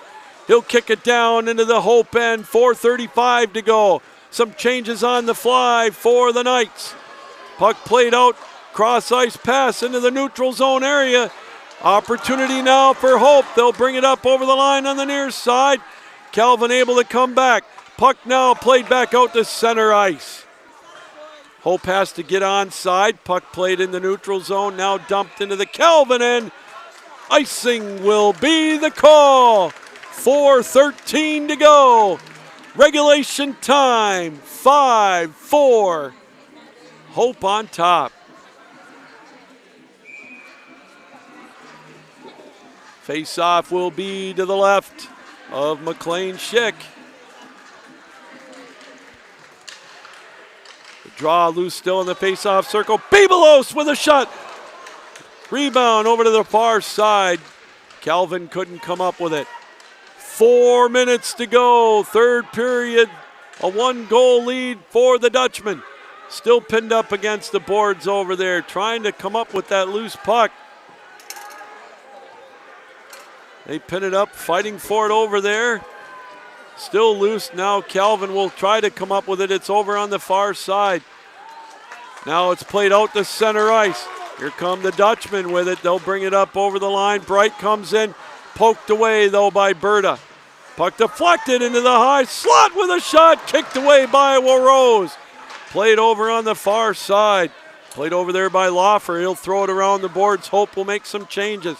He'll kick it down into the Hope end. 4:35 to go. Some changes on the fly for the Knights. Puck played out, cross ice pass into the neutral zone area. Opportunity now for Hope. They'll bring it up over the line on the near side. Calvin able to come back. Puck now played back out to center ice. Hope has to get onside. Puck played in the neutral zone, now dumped into the Calvin end. Icing will be the call. 4:13 to go. Regulation time, 5-4. Hope on top. Face-off will be to the left of McLean Schick. The draw loose still in the face-off circle. Bibelos with a shot. Rebound over to the far side. Calvin couldn't come up with it. 4 minutes to go. Third period. A 1-goal lead for the Dutchman. Still pinned up against the boards over there, trying to come up with that loose puck. They pin it up, fighting for it over there. Still loose. Now Calvin will try to come up with it. It's over on the far side. Now it's played out to center ice. Here come the Dutchmen with it. They'll bring it up over the line. Bright comes in, poked away though by Berta. Puck deflected into the high slot with a shot, kicked away by Warrose. Played over on the far side. Played over there by Loffer. He'll throw it around the boards. Hope will make some changes.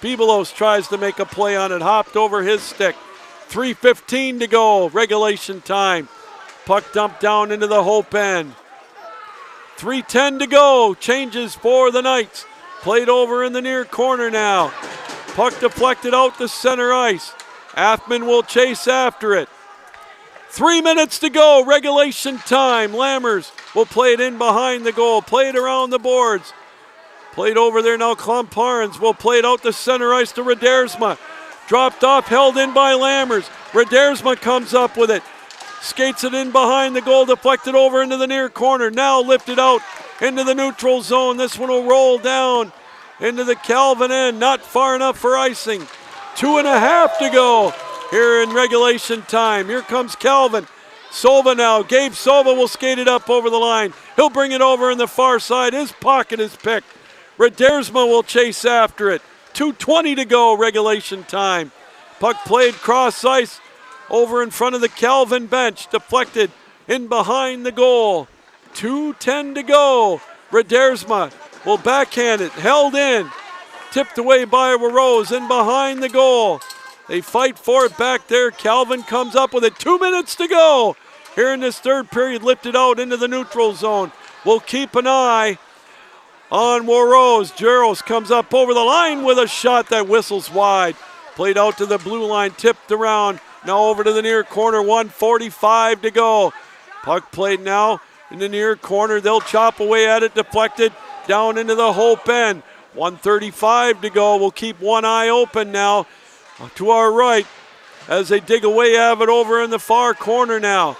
Bibelos tries to make a play on it. Hopped over his stick. 3:15 to go. Regulation time. Puck dumped down into the Hope end. 3:10 to go. Changes for the Knights. Played over in the near corner now. Puck deflected out to center ice. Athman will chase after it. 3 minutes to go. Regulation time. Lammers will play it in behind the goal. Play it around the boards. Played over there now. Klomparens will play it out to center ice to Redersma. Dropped off, held in by Lammers. Redersma comes up with it. Skates it in behind the goal, deflected over into the near corner. Now lifted out into the neutral zone. This one will roll down into the Calvin end. Not far enough for icing. 2.5 to go here in regulation time. Here comes Calvin. Sova now. Gabe Sova will skate it up over the line. He'll bring it over in the far side. His pocket is picked. Redersma will chase after it. 2:20 to go, regulation time. Puck played cross ice over in front of the Calvin bench. Deflected in behind the goal. 2:10 to go. Redersma will backhand it. Held in. Tipped away by Warrose in behind the goal. They fight for it back there. Calvin comes up with it. 2 minutes to go. Here in this third period, lifted out into the neutral zone. We'll keep an eye on Warrose. Jaros comes up over the line with a shot that whistles wide. Played out to the blue line, tipped around. Now over to the near corner, 1:45 to go. Puck played now in the near corner. They'll chop away at it, deflected down into the Hope end. 1:35 to go. We'll keep one eye open now to our right as they dig away at it over in the far corner now.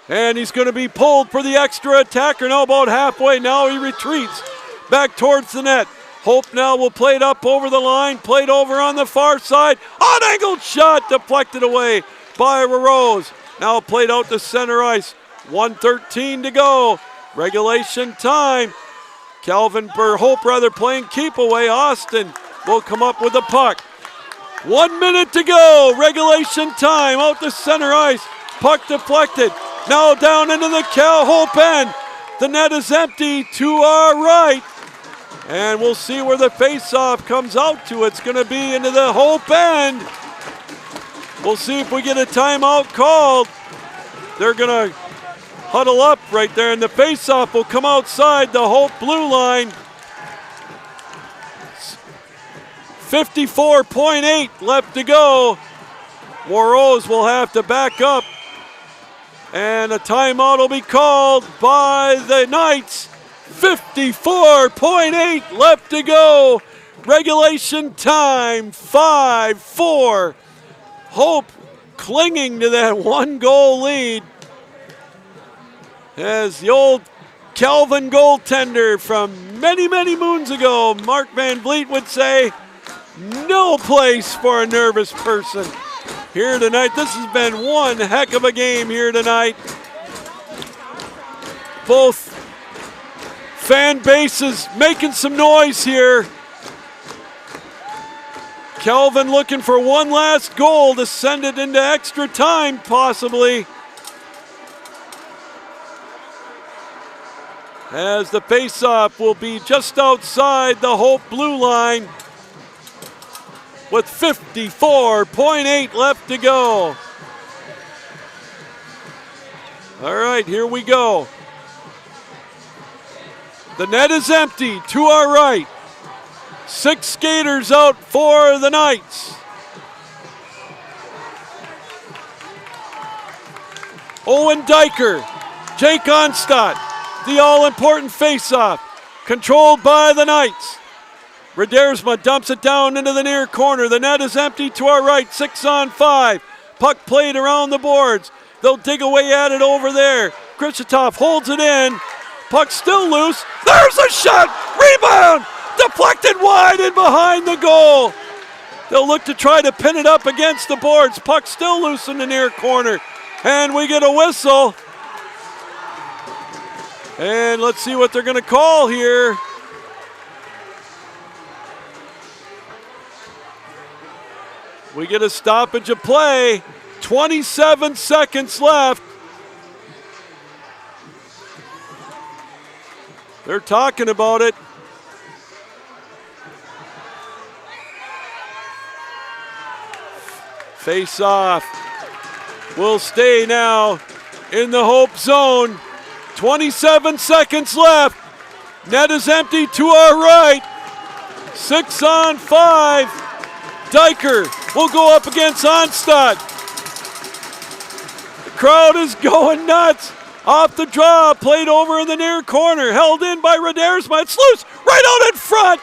And he's going to be pulled for the extra attacker now about halfway. Now he retreats back towards the net. Hope now will play it up over the line. Played over on the far side. Unangled shot deflected away by Warrose. Now played out to center ice. 1:13 to go. Regulation time. Hope playing keep away. Austin will come up with the puck. 1 minute to go. Regulation time. Out to center ice. Puck deflected. Now down into the Hope end. The net is empty to our right. And we'll see where the face-off comes out to. It's going to be into the Hope end. We'll see if we get a timeout called. They're going to huddle up right there, and the face-off will come outside the Hope blue line. 54.8 left to go. Warrose will have to back up, and a timeout will be called by the Knights. 54.8 left to go. Regulation time, 5-4. Hope clinging to that one-goal lead as the old Calvin goaltender from many, many moons ago, Mark Van Vliet, would say, no place for a nervous person here tonight. This has been one heck of a game here tonight. Both fan bases making some noise here. Calvin looking for one last goal to send it into extra time, possibly. As the face-off will be just outside the Hope blue line with 54.8 left to go. All right, here we go. The net is empty to our right. 6 skaters out for the Knights. Owen Diker, Jake Onstadt, the all-important face-off, controlled by the Knights. Redersma dumps it down into the near corner. The net is empty to our right, 6-on-5. Puck played around the boards. They'll dig away at it over there. Krishatov holds it in. Puck still loose. There's a shot. Rebound. Deflected wide and behind the goal. They'll look to try to pin it up against the boards. Puck still loose in the near corner. And we get a whistle. And let's see what they're going to call here. We get a stoppage of play. 27 seconds left. They're talking about it. Face off. Will stay now in the Hope zone. 27 seconds left. Net is empty to our right. 6 on 5. Diker will go up against Onstad. The crowd is going nuts. Off the draw, played over in the near corner. Held in by Redersma. It's loose, right out in front.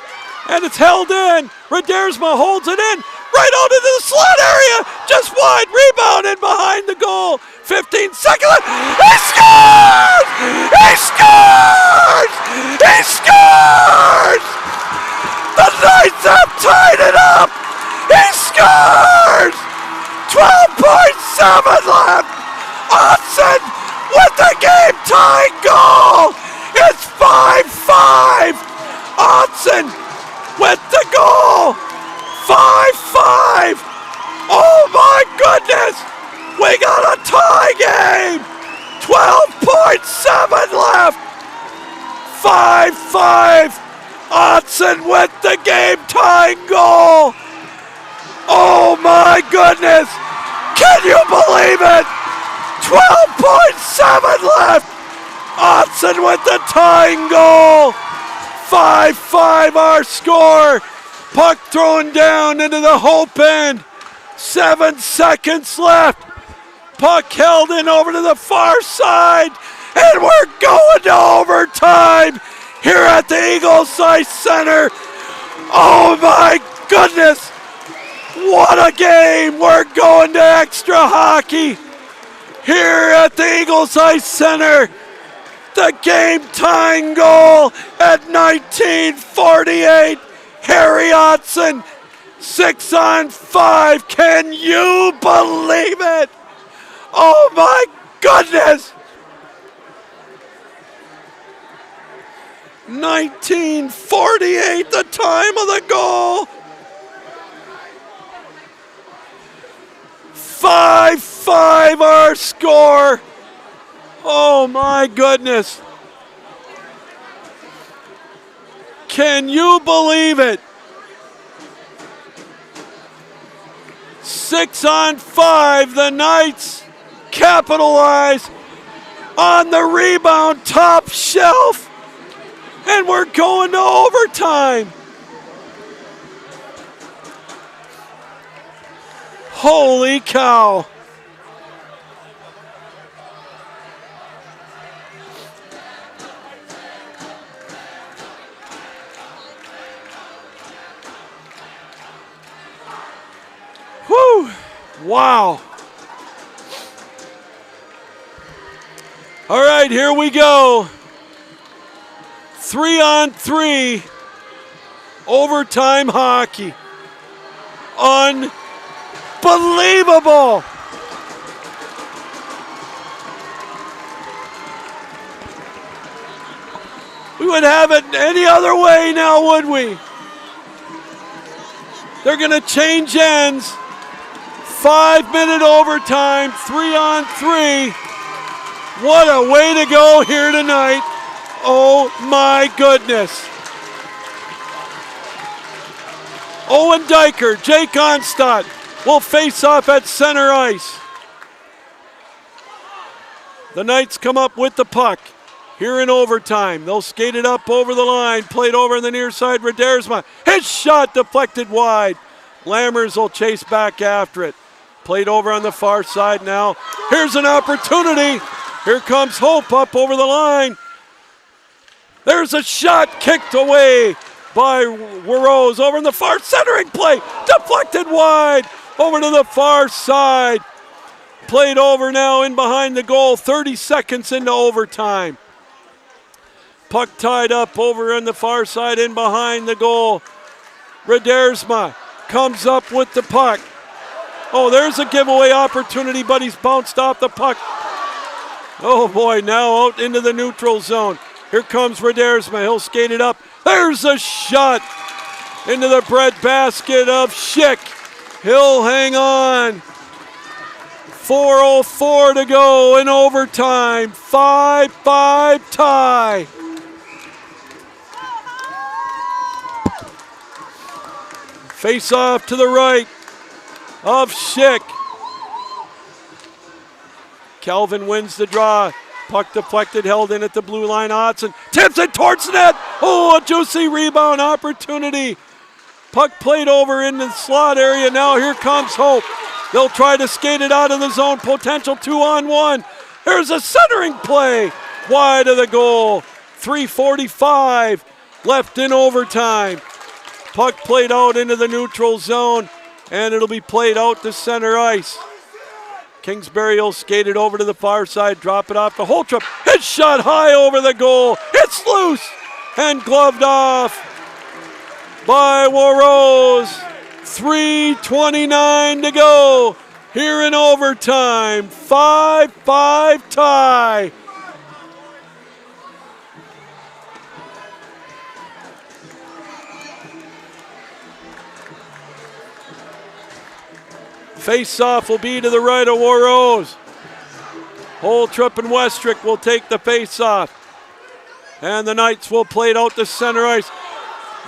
And it's held in. Redersma holds it in. Right out into the slot area. Just wide. Rebound in behind the goal. 15 seconds left. He scores! He scores! He scores! The Knights have tied it up! He scores! 12.7 left! Hudson with the game-tying goal! It's 5-5! Hudson with the goal! 5-5! Oh my goodness! We got a tie game! 12.7 left! 5-5! Hudson with the game-tying goal! Oh my goodness! Can you believe it? 12.7 left! Hudson with the tying goal! 5-5 our score! Puck thrown down into the Hope end. 7 seconds left. Puck held in over to the far side. And we're going to overtime here at the Eagles Ice Center. Oh my goodness. What a game. We're going to extra hockey here at the Eagles Ice Center. The game-tying goal at 19:48. Harry Hudson, 6 on 5. Can you believe it? Oh my goodness! 19:48, the time of the goal. 5-5 our score. Oh my goodness. Can you believe it? 6 on 5, the Knights capitalize on the rebound, top shelf, and we're going to overtime. Holy cow. Whew. Wow. All right, here we go. 3-on-3 overtime hockey. Unbelievable. We would have it any other way now, would we? They're going to change ends. 5-minute overtime, 3-on-3. What a way to go here tonight. Oh my goodness. Owen Diker, Jake Onstad will face off at center ice. The Knights come up with the puck here in overtime. They'll skate it up over the line, played over on the near side, Redersma. His shot deflected wide. Lammers will chase back after it. Played over on the far side now. Here's an opportunity. Here comes Hope up over the line. There's a shot kicked away by Warose over in the far centering play. Deflected wide over to the far side. Played over now in behind the goal. 30 seconds into overtime. Puck tied up over on the far side in behind the goal. Redersma comes up with the puck. Oh, there's a giveaway opportunity, but he's bounced off the puck. Oh boy, now out into the neutral zone. Here comes Redersma. He'll skate it up. There's a shot into the bread basket of Schick. He'll hang on. 4:04 to go in overtime. 5-5 tie. Face off to the right of Schick. Calvin wins the draw. Puck deflected, held in at the blue line. Otson tips it towards net. Oh, a juicy rebound opportunity. Puck played over in the slot area. Now here comes Hope. They'll try to skate it out of the zone. Potential 2-on-1. There's a centering play. Wide of the goal. 3:45 left in overtime. Puck played out into the neutral zone, and it'll be played out to center ice. Kingsbury will skate it over to the far side, drop it off to Holtrup. It's shot high over the goal. It's loose and gloved off by Warrose. 3:29 to go here in overtime. 5-5 tie. Face-off will be to the right of Warrose. Holtrup and Westrick will take the face-off. And the Knights will play it out to center ice.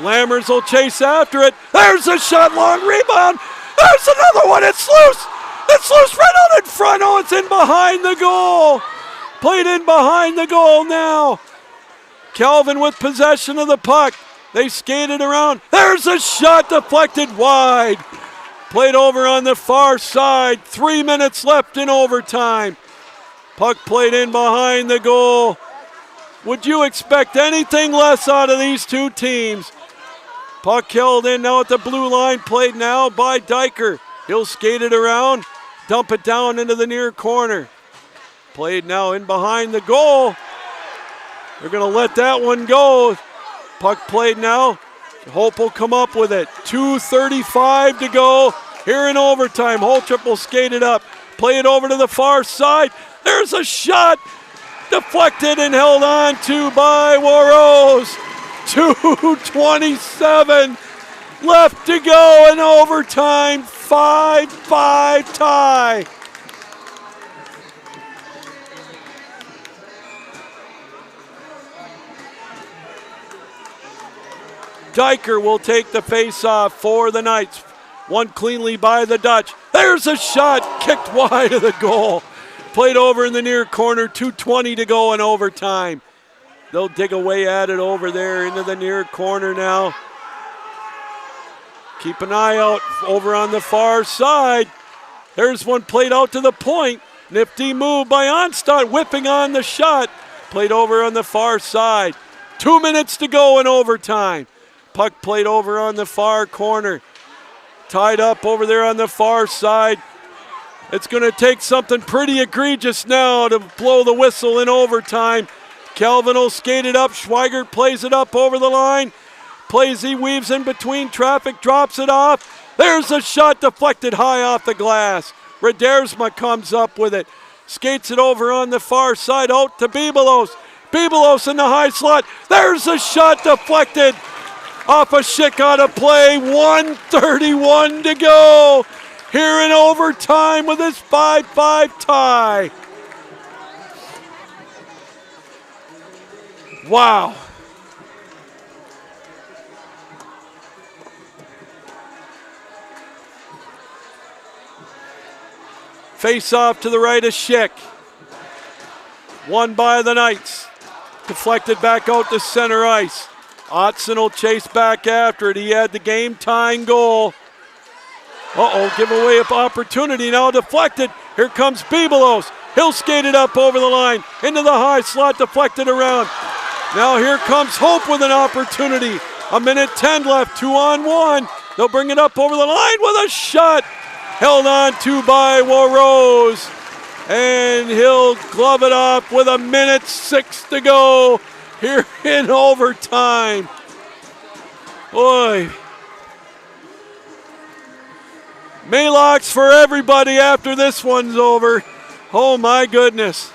Lammers will chase after it. There's a shot, long rebound. There's another one, it's loose. It's loose right out in front. Oh, it's in behind the goal. Played in behind the goal now. Calvin with possession of the puck. They skated around. There's a shot deflected wide. Played over on the far side. 3 minutes left in overtime. Puck played in behind the goal. Would you expect anything less out of these two teams? Puck held in now at the blue line. Played now by Diker. He'll skate it around. Dump it down into the near corner. Played now in behind the goal. They're going to let that one go. Puck played now. Hope will come up with it. 2:35 to go here in overtime. Holtrup will skate it up. Play it over to the far side. There's a shot. Deflected and held on to by Warrose. 2:27 left to go in overtime. 5-5 tie. Diker will take the face-off for the Knights. One cleanly by the Dutch. There's a shot kicked wide of the goal. Played over in the near corner. 2:20 to go in overtime. They'll dig away at it over there into the near corner now. Keep an eye out over on the far side. There's one played out to the point. Nifty move by Onstad, whipping on the shot. Played over on the far side. 2 minutes to go in overtime. Puck played over on the far corner. Tied up over there on the far side. It's going to take something pretty egregious now to blow the whistle in overtime. Calvin will skate it up. Schweigert plays it up over the line. He weaves in between traffic, drops it off. There's a shot deflected high off the glass. Redersma comes up with it. Skates it over on the far side out to Bibelos. Bibelos in the high slot. There's a shot deflected off a Schick out of play. 1:31 to go here in overtime with this 5-5 tie. Wow. Face off to the right of Schick. Won by the Knights. Deflected back out to center ice. Otson will chase back after it. He had the game-tying goal. Give away an opportunity now, deflected. Here comes Bibelos. He'll skate it up over the line, into the high slot, deflected around. Now here comes Hope with an opportunity. 1:10 left, 2-on-1. They'll bring it up over the line with a shot. Held on to by Warrose. And he'll glove it off with 1:06 to go here in overtime. Boy. Maylocks for everybody after this one's over. Oh my goodness.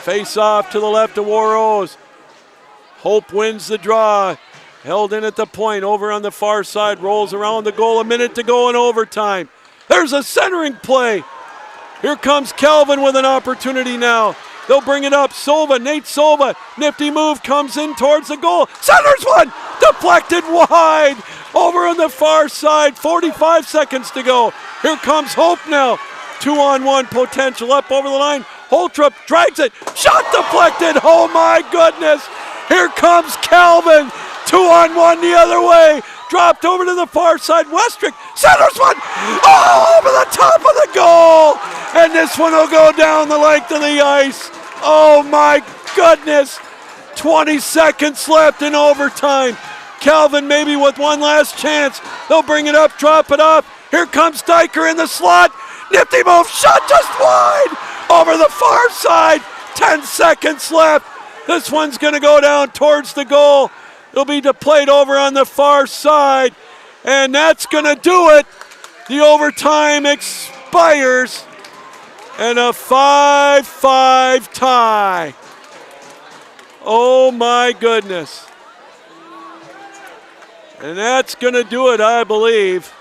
Face off to the left of Warrose. Hope wins the draw. Held in at the point, over on the far side, rolls around the goal, a minute to go in overtime. There's a centering play. Here comes Calvin with an opportunity now. They'll bring it up. Nate Silva, nifty move, comes in towards the goal. Centers one, deflected wide. Over on the far side, 45 seconds to go. Here comes Hope now. 2-on-1 potential up over the line. Holtrup drags it. Shot deflected. Oh my goodness. Here comes Calvin. 2-on-1 the other way. Dropped over to the far side. Westrick centers one. Oh, over the top of the goal. And this one will go down the length of the ice. Oh my goodness. 20 seconds left in overtime. Calvin maybe with one last chance. They'll bring it up, drop it off. Here comes Dyker in the slot. Nifty move, shot just wide. Over the far side. 10 seconds left. This one's going to go down towards the goal. It'll be played over on the far side. And that's going to do it. The overtime expires. And a 5-5 tie. Oh my goodness. And that's going to do it, I believe.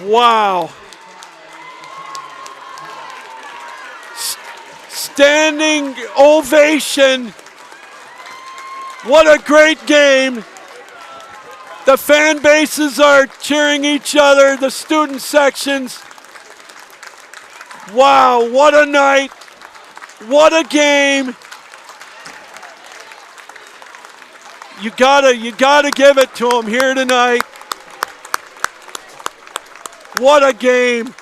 Wow. Standing ovation. What a great game. The fan bases are cheering each other, the student sections. Wow, what a night. What a game. You gotta give it to them here tonight. What a game.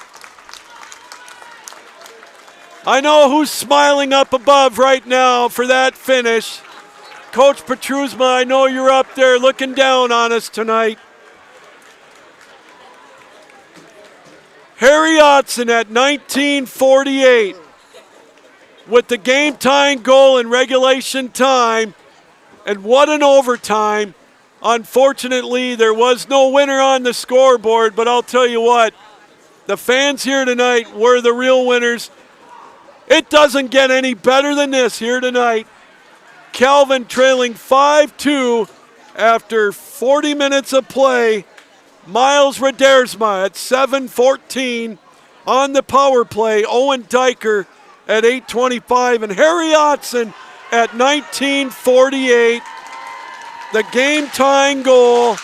I know who's smiling up above right now for that finish. Coach Petrusma, I know you're up there looking down on us tonight. Harry Otson at 1948 with the game-tying goal in regulation time. And what an overtime. Unfortunately, there was no winner on the scoreboard, but I'll tell you what, the fans here tonight were the real winners. It doesn't get any better than this here tonight. Calvin trailing 5-2 after 40 minutes of play. Miles Redersma at 7:14 on the power play. Owen Dyker at 8:25 and Harry Otson at 19:48. The game-tying goal.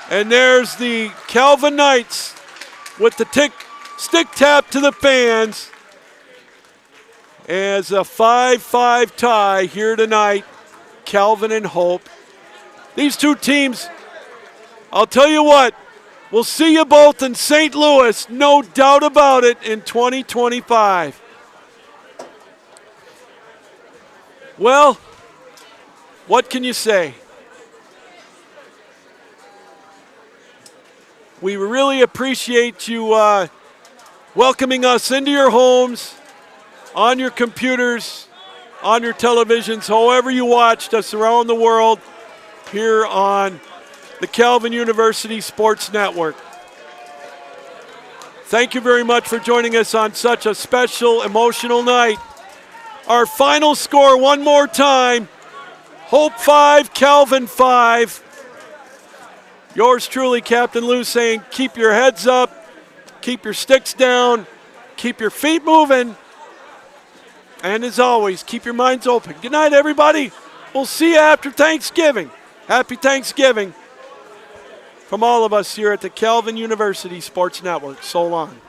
And there's the Calvin Knights with the stick tap to the fans as a 5-5 tie here tonight. Calvin and Hope. These two teams, I'll tell you what, we'll see you both in St. Louis, no doubt about it, in 2025. Well, what can you say? We really appreciate you welcoming us into your homes, on your computers, on your televisions, however you watched us around the world here on the Calvin University Sports Network. Thank you very much for joining us on such a special, emotional night. Our final score one more time, Hope 5, Calvin 5. Yours truly, Captain Lou, saying keep your heads up, keep your sticks down, keep your feet moving, and as always, keep your minds open. Good night, everybody. We'll see you after Thanksgiving. Happy Thanksgiving from all of us here at the Calvin University Sports Network. So long.